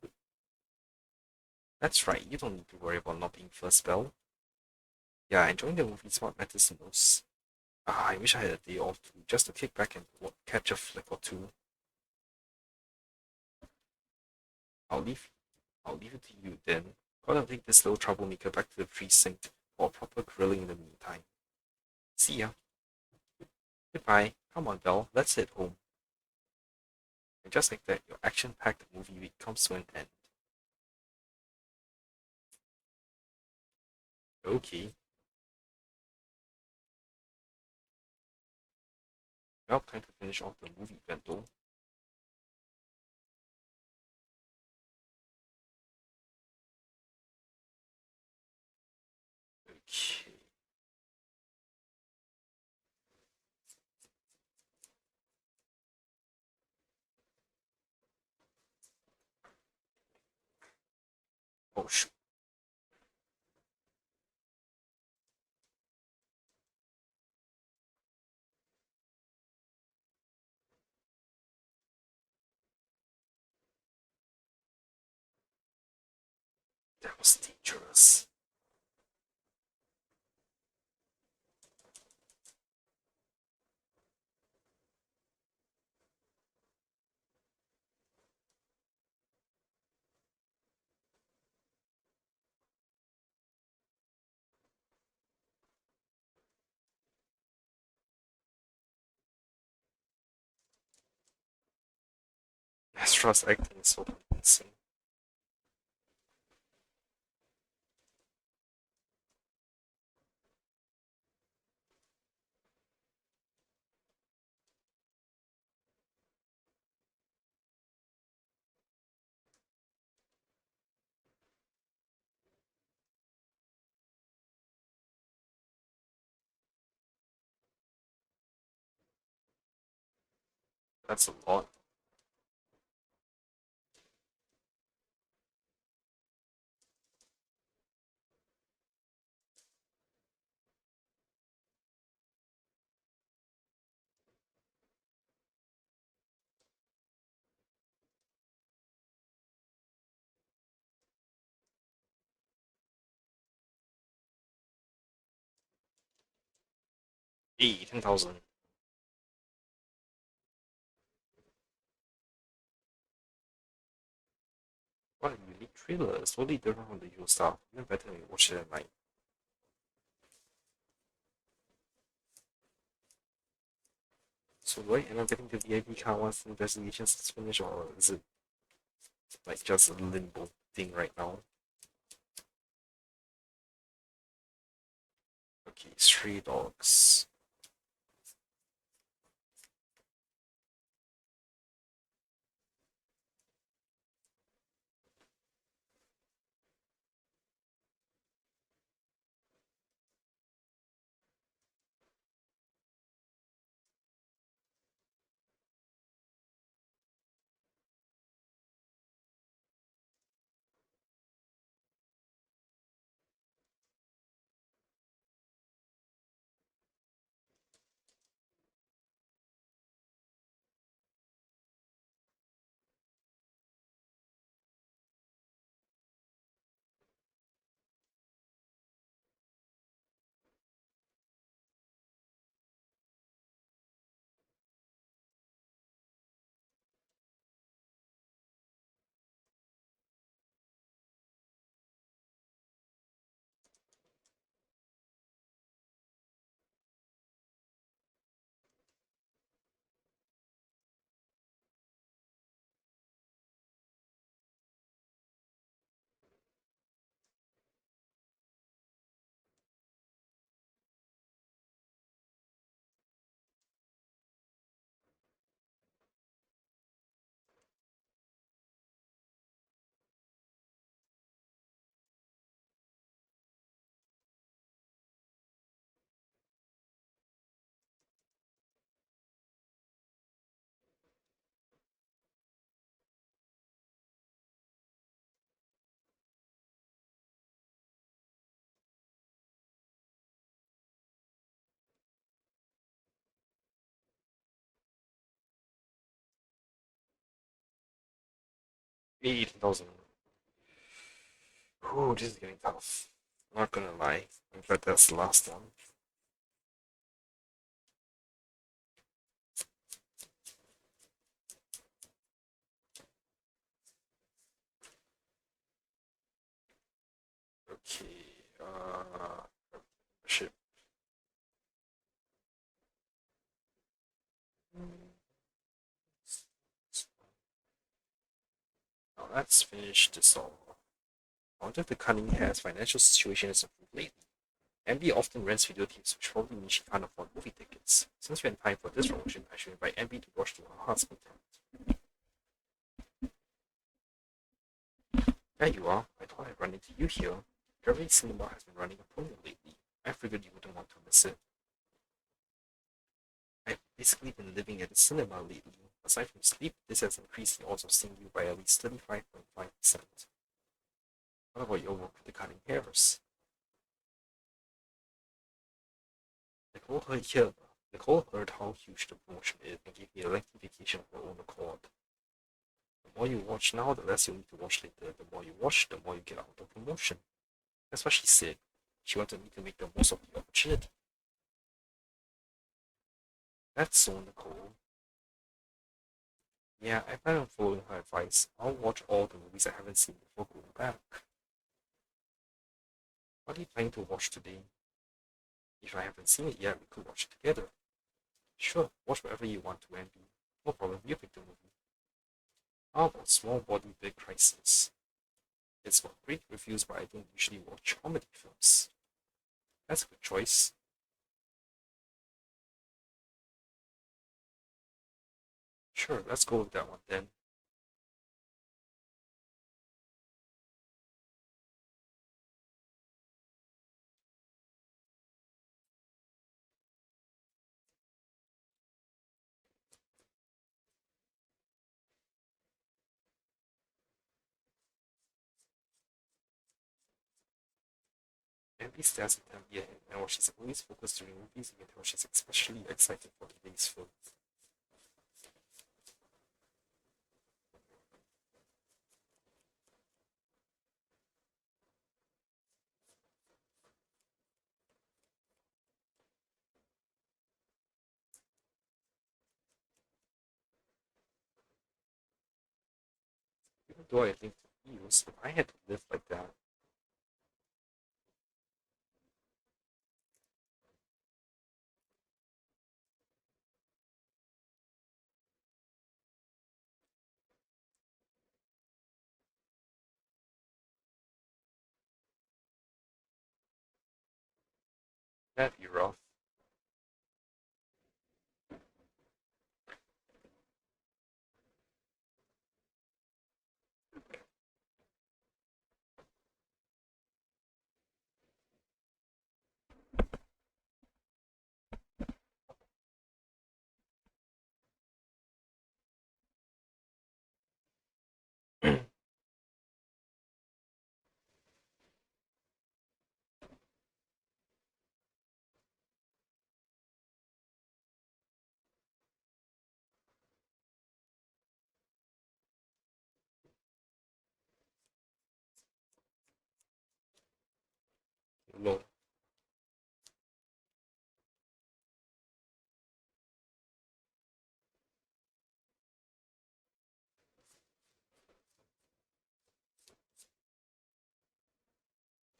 [SPEAKER 1] That's right, you don't need to worry about not being first bell. Yeah, enjoying the movie is what matters most. Ah, I wish I had a day off too, just to kick back and catch a flick or two. I'll leave I'll leave it to you then. Gotta take this little troublemaker back to the precinct for a proper grilling in the meantime. See ya. Goodbye. Come on, Belle, let's head home. And just like that, your action-packed movie week comes to an end. Okay, now time to finish off the movie event though. Okay. Oh shoot. That was dangerous. Astra's acting is so convincing. That's a lot. Hey, 10,000. What a unique thriller. It's totally different from the usual stuff. Even better when you watch it at night. So do I end up getting the VIP card once the investigation is finished, or is it like just a limbo thing right now? Okay, stray dogs. 18,000. Ooh, this is getting tough. Not gonna lie. I'm glad that's the last one. Okay, ship. Now let's finish this off. I wonder if the Cunningham's financial situation has improved lately. MB often rents video tapes, which probably means she can't afford movie tickets. Since we're in time for this promotion, I should invite MB to watch to her heart's content. There you are. I thought I'd run into you here. Every cinema has been running a promo lately. I figured you wouldn't want to miss it. I've basically been living at the cinema lately. Aside from sleep, this has increased the odds of seeing you by at least 35.5%. What about your work with the cutting hairs? Nicole heard here. Nicole heard how huge the promotion is and gave me a lengthy vacation of her own accord. The more you watch now, the less you'll need to watch later. The more you watch, the more you get out of the promotion. That's what she said. She wanted me to make the most of the opportunity. That's so Nicole. Yeah, I plan on following her advice. I'll watch all the movies I haven't seen before going back. What are you planning to watch today? If I haven't seen it yet, we could watch it together. Sure, watch whatever you want to, Andy. No problem, you pick the movie. How about Small Body Big Crisis? It's got great reviews, but I don't usually watch comedy films. That's a good choice. Sure, let's go with that one then. Andy stares at them here, and while she's always focused during movies, you can tell she's especially excited for today's film. Even though I think the views, if I had to live like that, that'd be rough. No.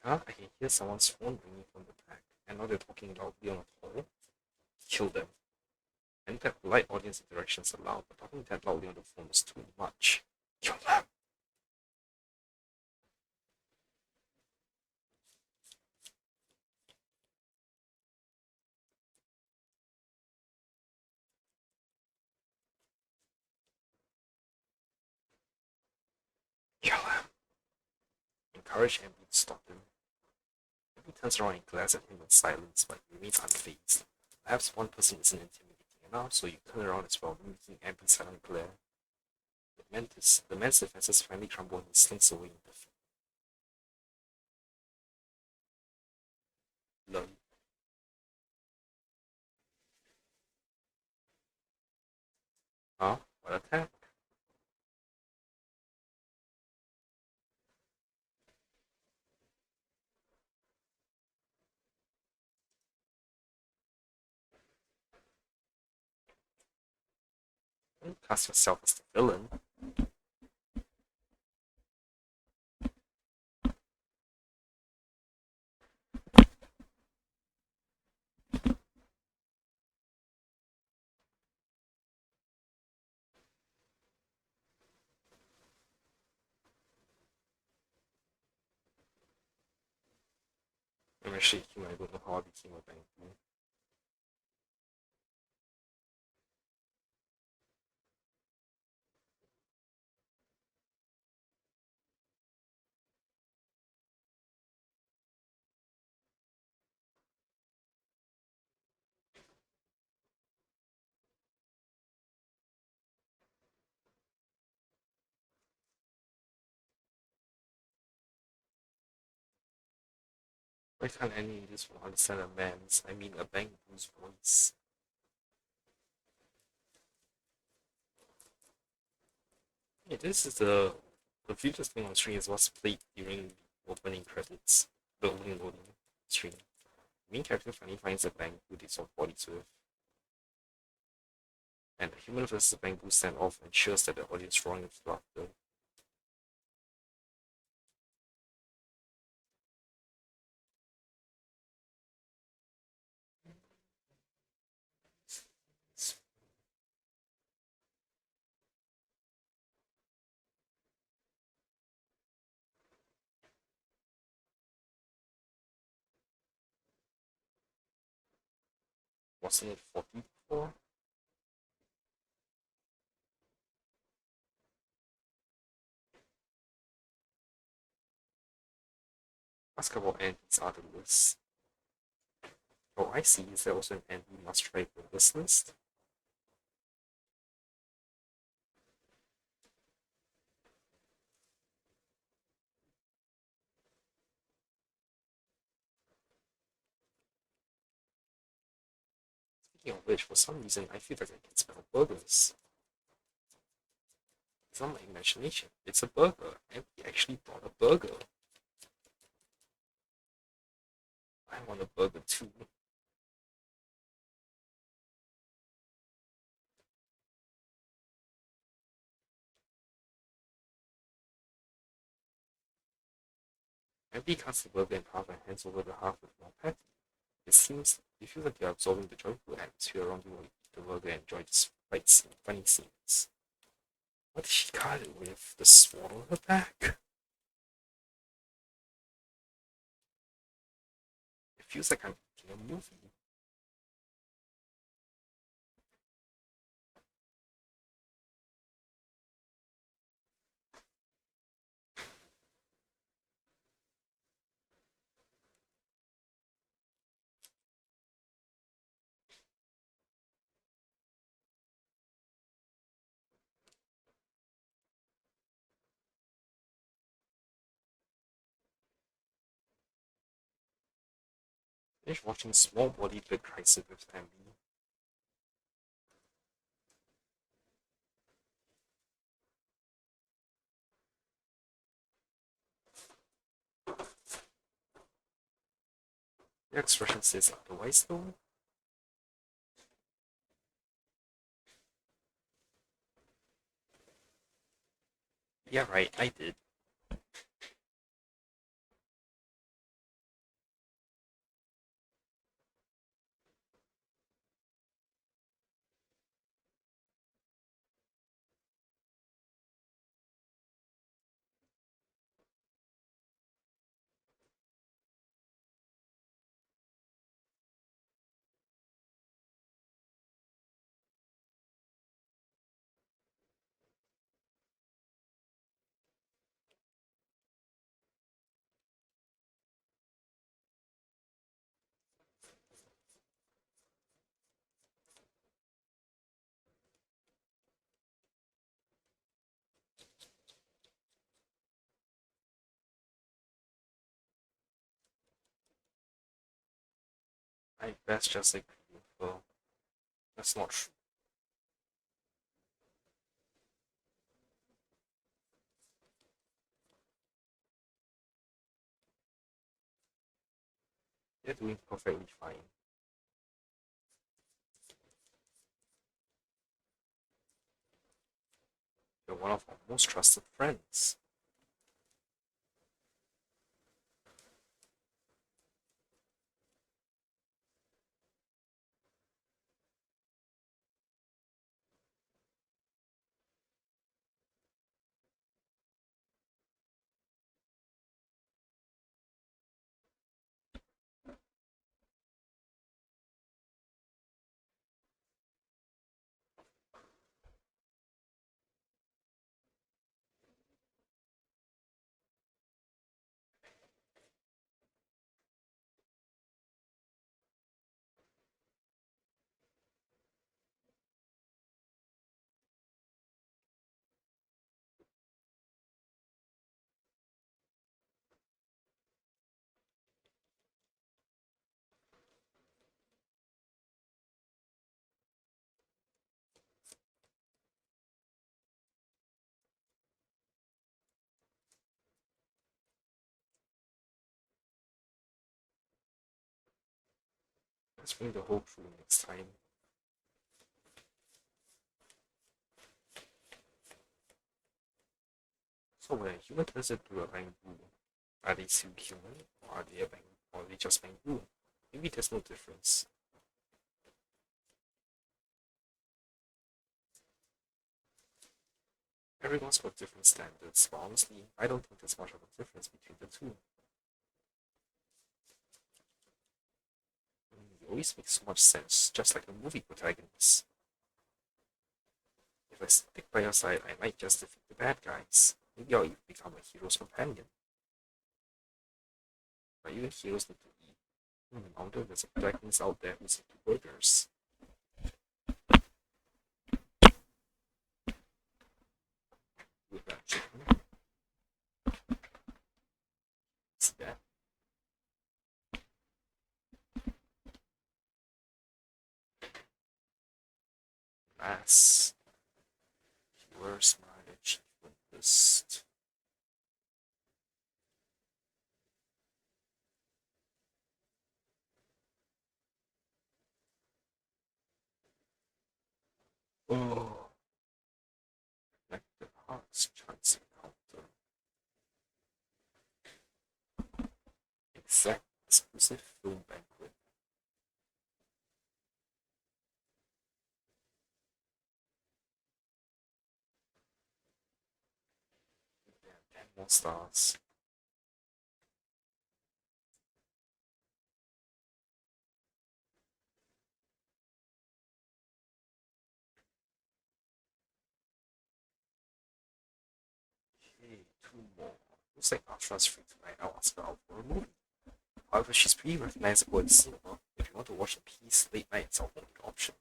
[SPEAKER 1] Huh? I can hear someone's phone ringing from the back, and now they're talking loudly on a call. Kill them. And that polite audience interactions allowed, but talking that loudly on the phone is too much. Kill them. Kill them. Encourage Emily to stop him. Emily turns around and glares at him in silence, but he remains unfazed. Perhaps one person isn't intimidating enough, so you turn around as well, mimicking Emily's silent glare. The man's defenses finally crumble and he slinks away in defeat. Lol. Huh? What attack? Don't cast yourself as the villain. I'm actually I don't know how I became a bank. Why can't any of this understand a man's, I mean a bamboo's voice? Yeah, this is the future's thing on screen is what's played during the opening credits, the opening loading screen. The main character finally finds a bamboo they swap bodies with, and the human versus the bamboo standoff ensures that the audience roaring with laughter. Wasn't it 40 before? Basketball ends are the list. Oh, I see. Is there also an end we must try for this list? Speaking of which, for some reason, I feel like I can smell burgers. It's not my imagination. It's a burger, and we actually bought a burger. I want a burger too. Andy cuts the burger in half and hands over the half with more patty. It feels like you're absorbing the joyful atmosphere around you while you eat the burger and enjoy the funny scenes. What did she cut it with? The sword on her back? It feels like I'm in a movie. Finish watching Small Body Big Crisis with Andy. Your expression says otherwise though. Yeah, right, I did. I best just agree with her. That's not true. You're doing perfectly fine. one of our most trusted friends. Let's bring the whole crew next time. So when a human turns into a bamboo, are they still human, or are they or are they just bamboo? Maybe there's no difference. Everyone's got different standards, but honestly, I don't think there's much of a difference between the two. It always makes so much sense, just like a movie protagonist. If I stick by your side, I might just defeat the bad guys. Maybe I'll even become a hero's companion. But even heroes need to eat. I wonder if there's a protagonist out there who's into burgers. With that chicken. See that? Mass. Where's my achievement list? Oh, connected hearts chance encounter. Exact exclusive film banquet. Yeah, 10 more stars. Okay, two more. Looks like Asha's free tonight. I'll ask her out for a movie. However, she's pretty recognizable in cinema. If you want to watch a piece, late night is our only option.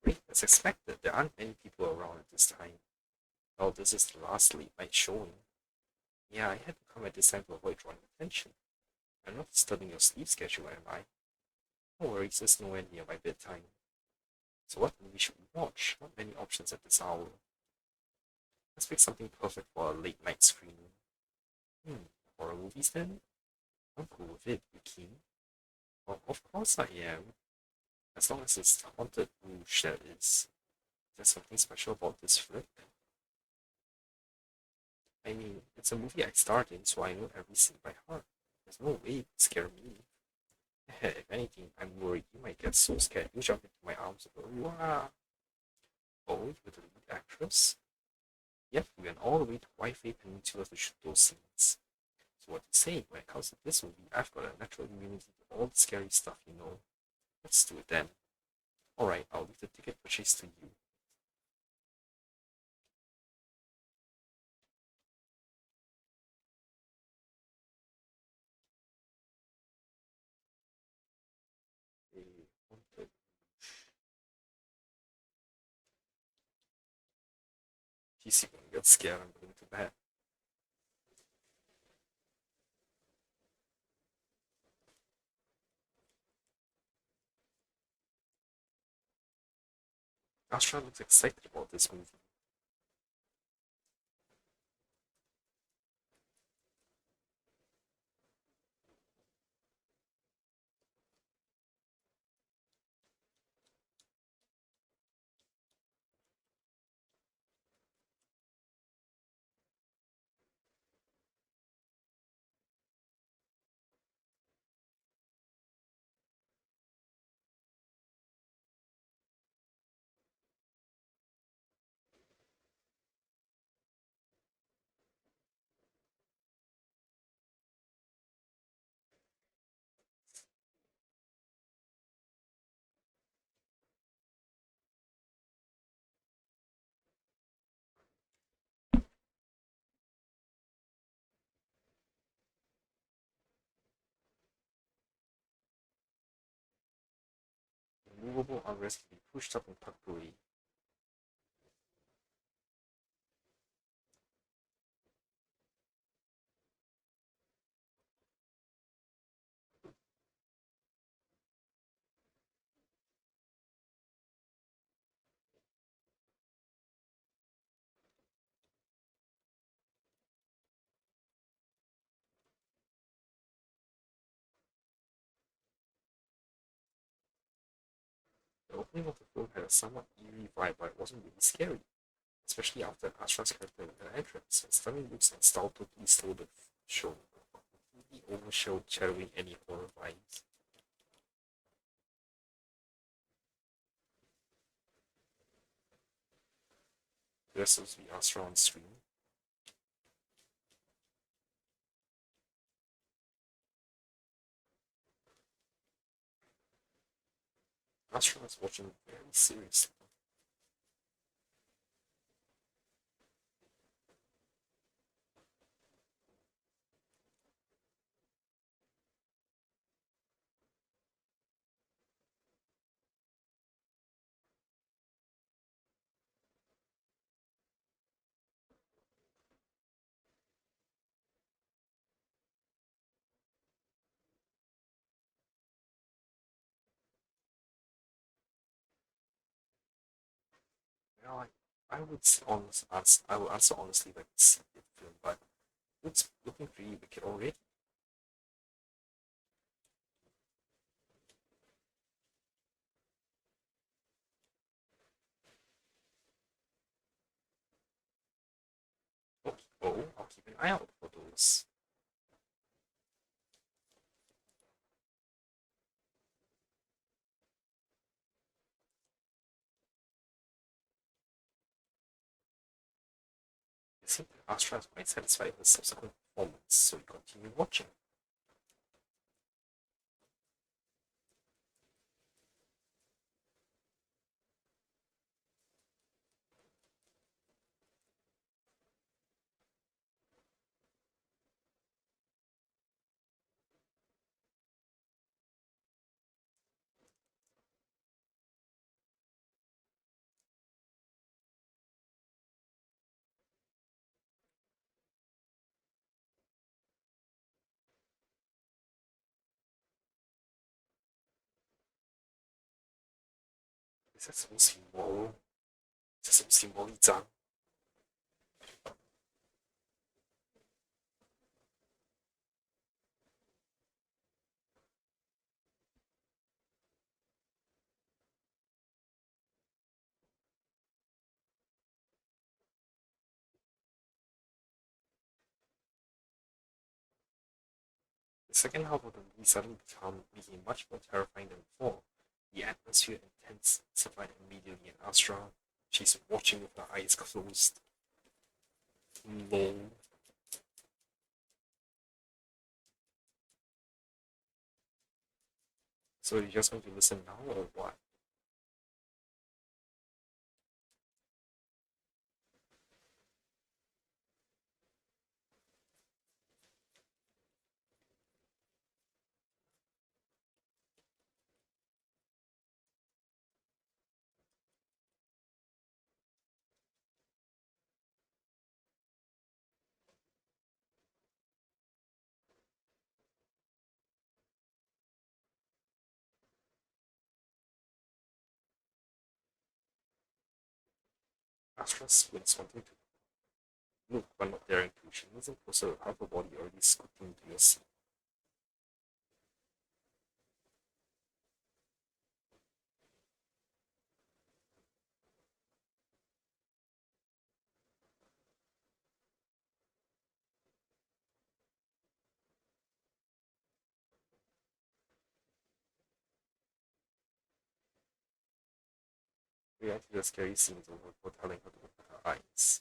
[SPEAKER 1] Great, as expected, there aren't many people around at this time. Well, this is the last late night showing. Yeah, I had to come at this time to avoid drawing attention. I'm not disturbing your sleep schedule, am I? No worries, it's nowhere near my bedtime. So what movie should we watch? Not many options at this hour. Let's pick something perfect for a late night screening. Horror movies then? I'm cool with it, you keen? Well, of course I am. As long as it's Haunted Rouge, that is. There's something special about this flick. I mean, it's a movie I starred in, so I know every scene by heart. There's no way it would scare me. If anything, I'm worried you might get so scared you jump into my arms and go, "Wah!" Oh, you're the lead actress? Yep, we went all the way to Wi-Fi Peninsula to shoot those scenes. So what do you say? When it comes to this movie, I've got a natural immunity to all the scary stuff, you know. Let's do it then. Alright, I'll leave the ticket purchase to you. A haunted. He's gonna get scared, I'm going to bed. Astra looks excited about this movie. movable unrest can be pushed up and tucked away. The opening of the film had a somewhat eerie vibe, but it wasn't really scary, especially after Astra's character made her entrance. Her stunning looks and style totally stole the show, completely overshadowing any horror vibes. There's supposed to be Astra on screen. Astra was watching very seriously. You know, I would I would answer honestly like see the film, but it's looking pretty wicked already. Oh, I'll keep an eye out for those. It seems that Astra is quite satisfied with the subsequent performance, so we continue watching. Is that some symbol? Is that some symbolism? The second half of the movie suddenly became much more terrifying than before. The atmosphere intensified immediately, and Astra, she's watching with her eyes closed. Lol. So you're just going to listen now, or what? Astra squints, wanting to look, but not daring to. She moves in closer with half her body already scooting into your seat. Reacting to the scary scenes over before telling her to open her eyes.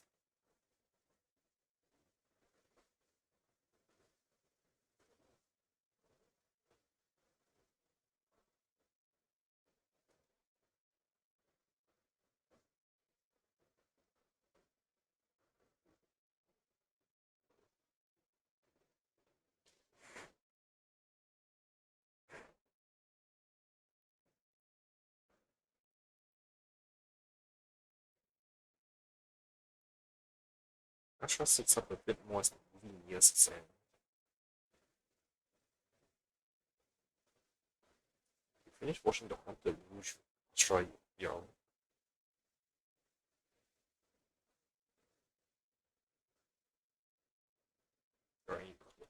[SPEAKER 1] Astra sits up a bit more as the movie nears its end. You finish watching The Haunted Rouge, Astra young. Very quick.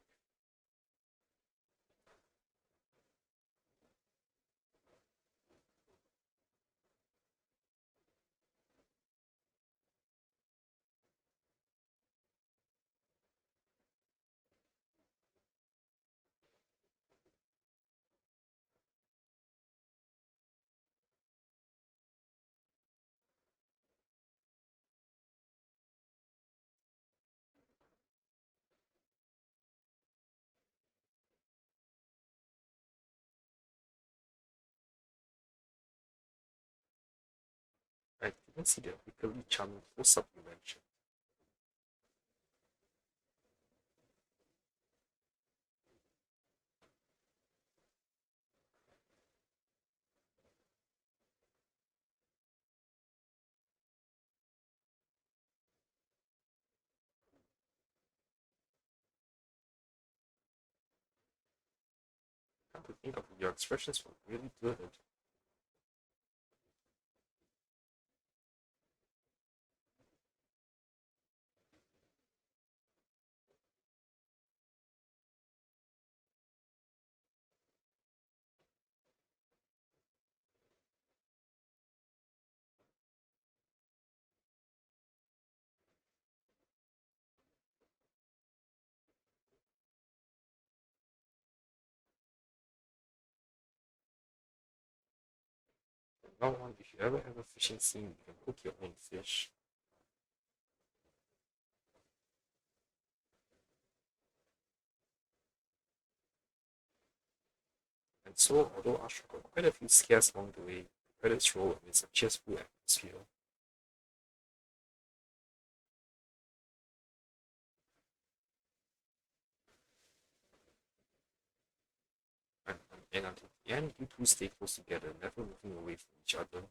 [SPEAKER 1] I didn't see the particularly charming close-up you mentioned. Come to think of it, your expressions were really good. Now on, if you ever have a fishing scene, you can cook your own fish. And so, although Astra got quite a few scares along the way, the credits roll amidst a cheerful atmosphere. And until the end, you two stay close together, never moving away from each other.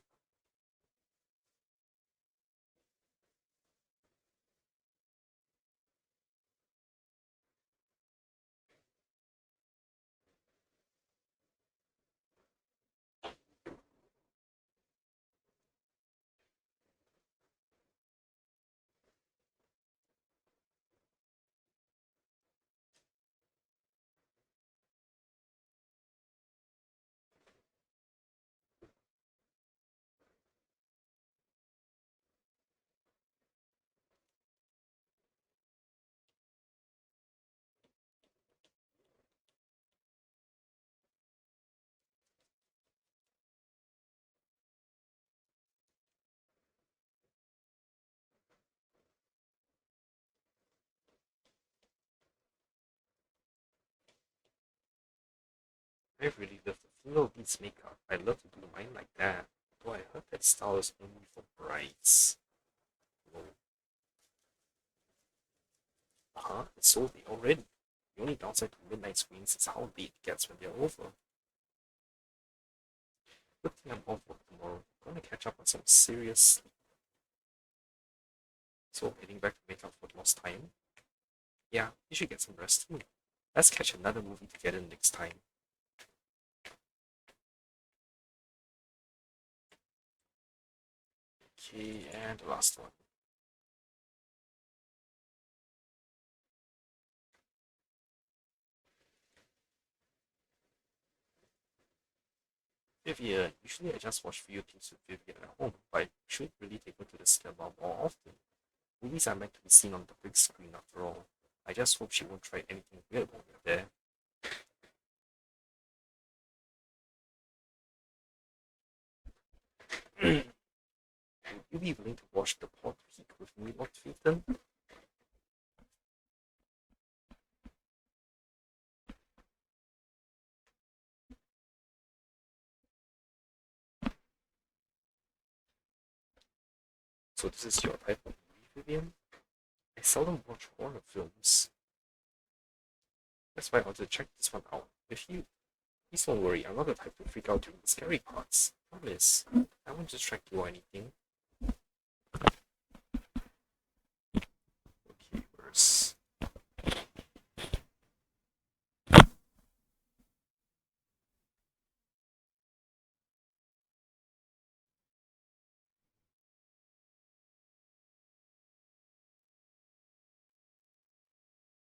[SPEAKER 1] I really love the female lead's makeup. I love to do mine like that. Though I heard that style is only for brides. Uh-huh, it's sold out already. The only downside to midnight screens is how late it gets when they're over. Good thing I'm off work tomorrow. Gonna catch up on some serious sleep. So heading back to make up for lost time. Yeah, you should get some rest too. Let's catch another movie together next time. Okay, and the last one. Vivian, usually I just watch video clips with Vivian at home, but I should really take her to the cinema more often. Movies are meant to be seen on the big screen after all. I just hope she won't try anything weird when we're there. Would you be willing to watch The Plot Peak with me, Lord Phaeton? So this is your type of movie, Vivian? I seldom watch horror films. That's why I wanted to check this one out with you. Please don't worry, I'm not the type to freak out during the scary parts. Promise. I won't distract you or anything. Okay.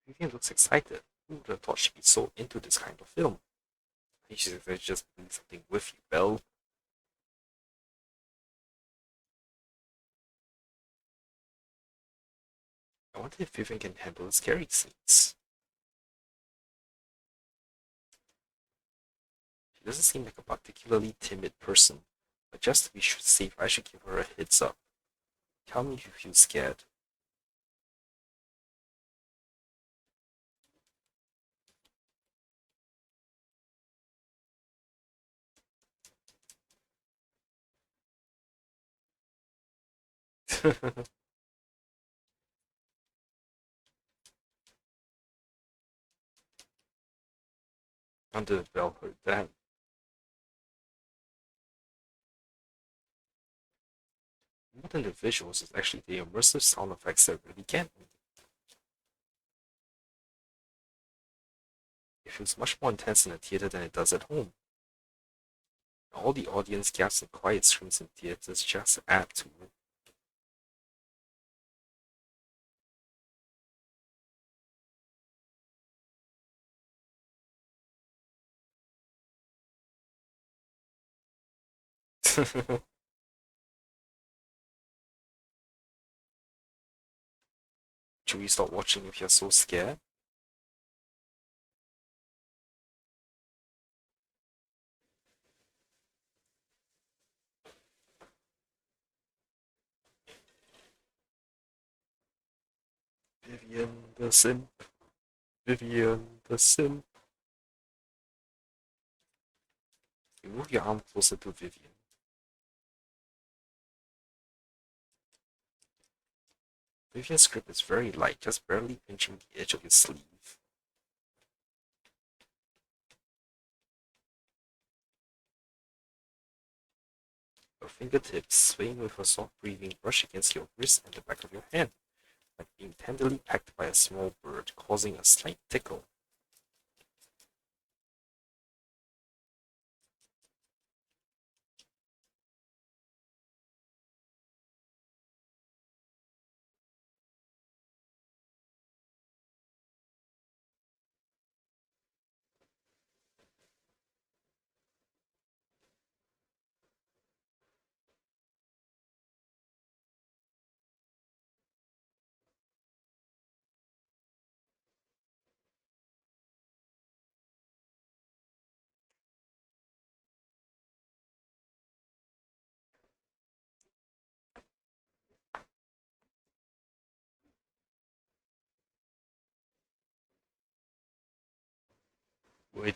[SPEAKER 1] Vivian looks excited. Who would have thought she'd be so into this kind of film? I think she's just doing something with you, Belle. I wonder if Vivian can handle the scary scenes. She doesn't seem like a particularly timid person, but just to be safe, I should give her a heads up. Tell me if you feel scared. Under the bell heard that. More than the visuals, it's actually the immersive sound effects that really get me. It feels much more intense in a theater than it does at home. All the audience gasps and quiet screams in theaters just add to it. Should we stop watching if you're so scared? Vivian the Simp. Vivian the Simp. You move your arm closer to Vivian. Vivian's grip is very light, just barely pinching the edge of your sleeve. Her fingertips, swaying with her soft breathing, brush against your wrist and the back of your hand, like being tenderly pecked by a small bird, causing a slight tickle. Wait,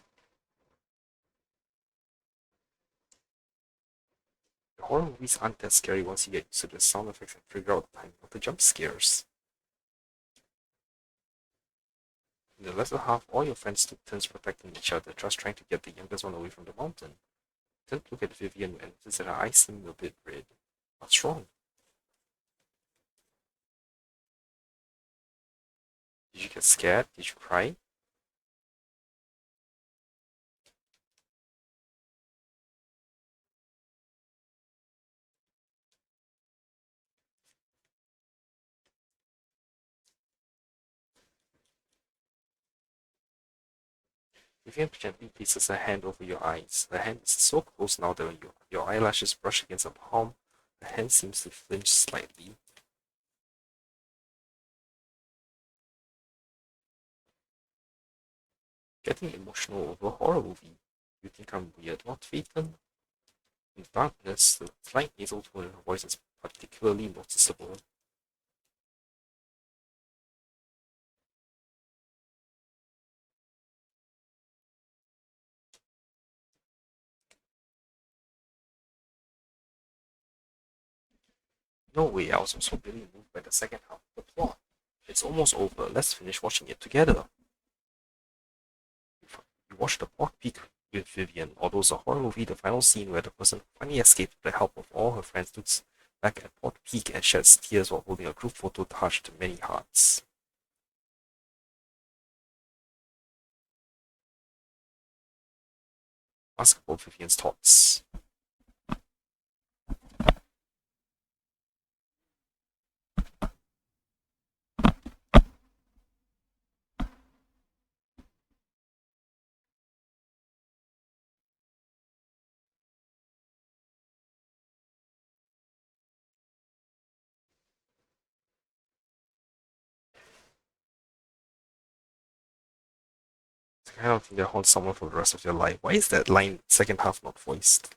[SPEAKER 1] the horror movies aren't that scary once you get used to the sound effects and figure out the timing of the jump scares. In the latter half, all your friends took turns protecting each other, just trying to get the youngest one away from the mountain. Then look at Vivian and notice that her eyes seem a bit red. What's wrong? Did you get scared? Did you cry? Vivian gently places her hand over your eyes. The hand is so close now that when your eyelashes brush against her palm, the hand seems to flinch slightly. Getting emotional over a horror movie. You think I'm weird, not Phaeton? In the darkness, the slight nasal tone in her voice is particularly noticeable. No way, I was also really moved by the second half of the plot. It's almost over, let's finish watching it together. You watch the plot peak with Vivian, although it's a horror movie, the final scene where the person finally escaped with the help of all her friends looks back at Port Peak and sheds tears while holding a group photo touched many hearts. Ask about Vivian's thoughts. I don't think they haunt someone for the rest of their life. Why is that line second half not voiced?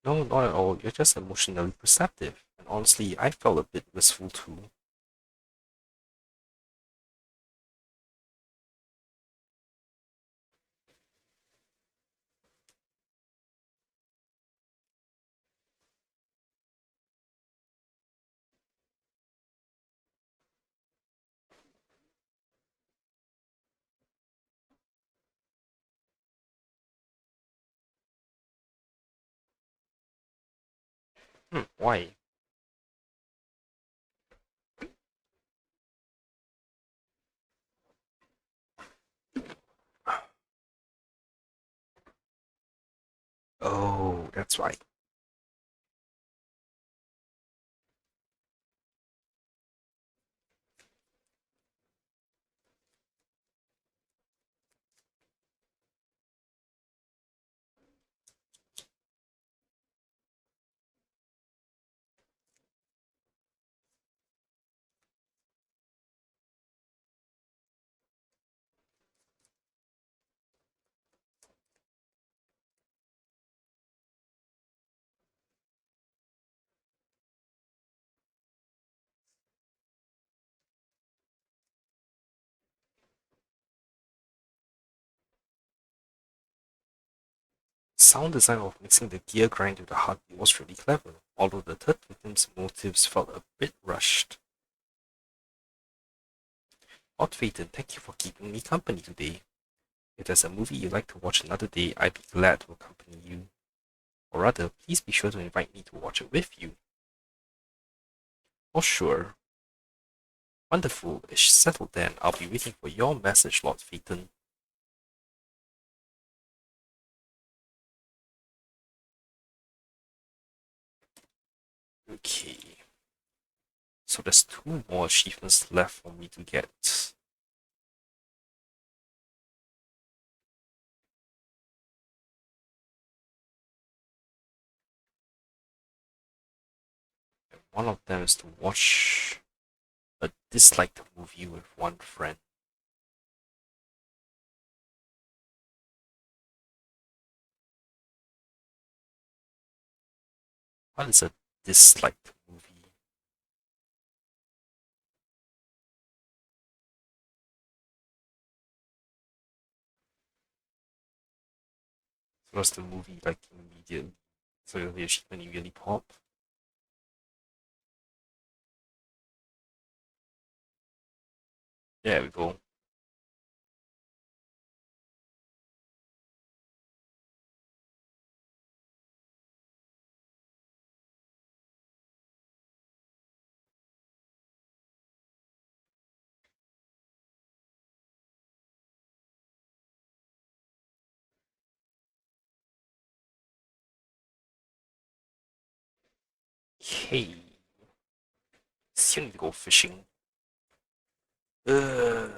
[SPEAKER 1] No, not at all. You're just emotionally perceptive. And honestly, I felt a bit wistful too. Why? Oh, that's right. Sound design of mixing the gear grind with the heartbeat was really clever, although the third victim's motives felt a bit rushed. Odd Phaeton, thank you for keeping me company today. If there's a movie you'd like to watch another day, I'd be glad to accompany you. Or rather, please be sure to invite me to watch it with you. Oh, sure. Wonderful. It's settled then. I'll be waiting for your message, Lord Phaeton. Okay. So there's two more achievements left for me to get. One of them is to watch a disliked movie with one friend. What is a disliked movie? So was the movie like immediate? So the achievement immediately pop? There we go. Okay. Still need to go fishing. Uh,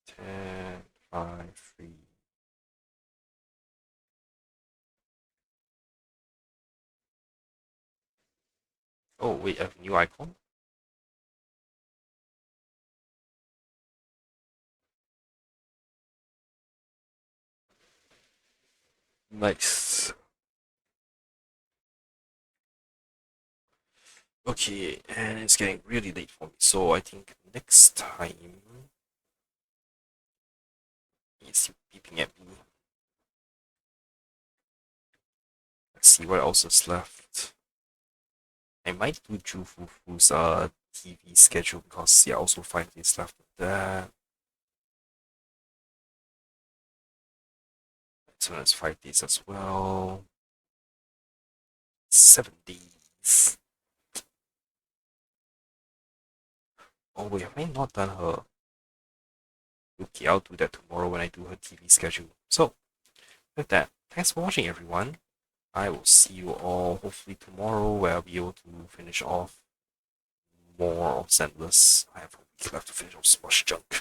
[SPEAKER 1] 10, 5, 3. Oh, wait, I have a new icon? Nice. Okay, and it's getting really late for me, so I think next time he's peeping at me. Let's see what else is left. I might do Ju Fufu's TV schedule because yeah, also 5 days left of that. So that's 5 days as well. 7 days. Oh wait, have I not done her? Okay, I'll do that tomorrow when I do her TV schedule. So, with that, thanks for watching everyone. I will see you all hopefully tomorrow where I'll be able to finish off more of Zenless. I have a week left to finish off so much junk.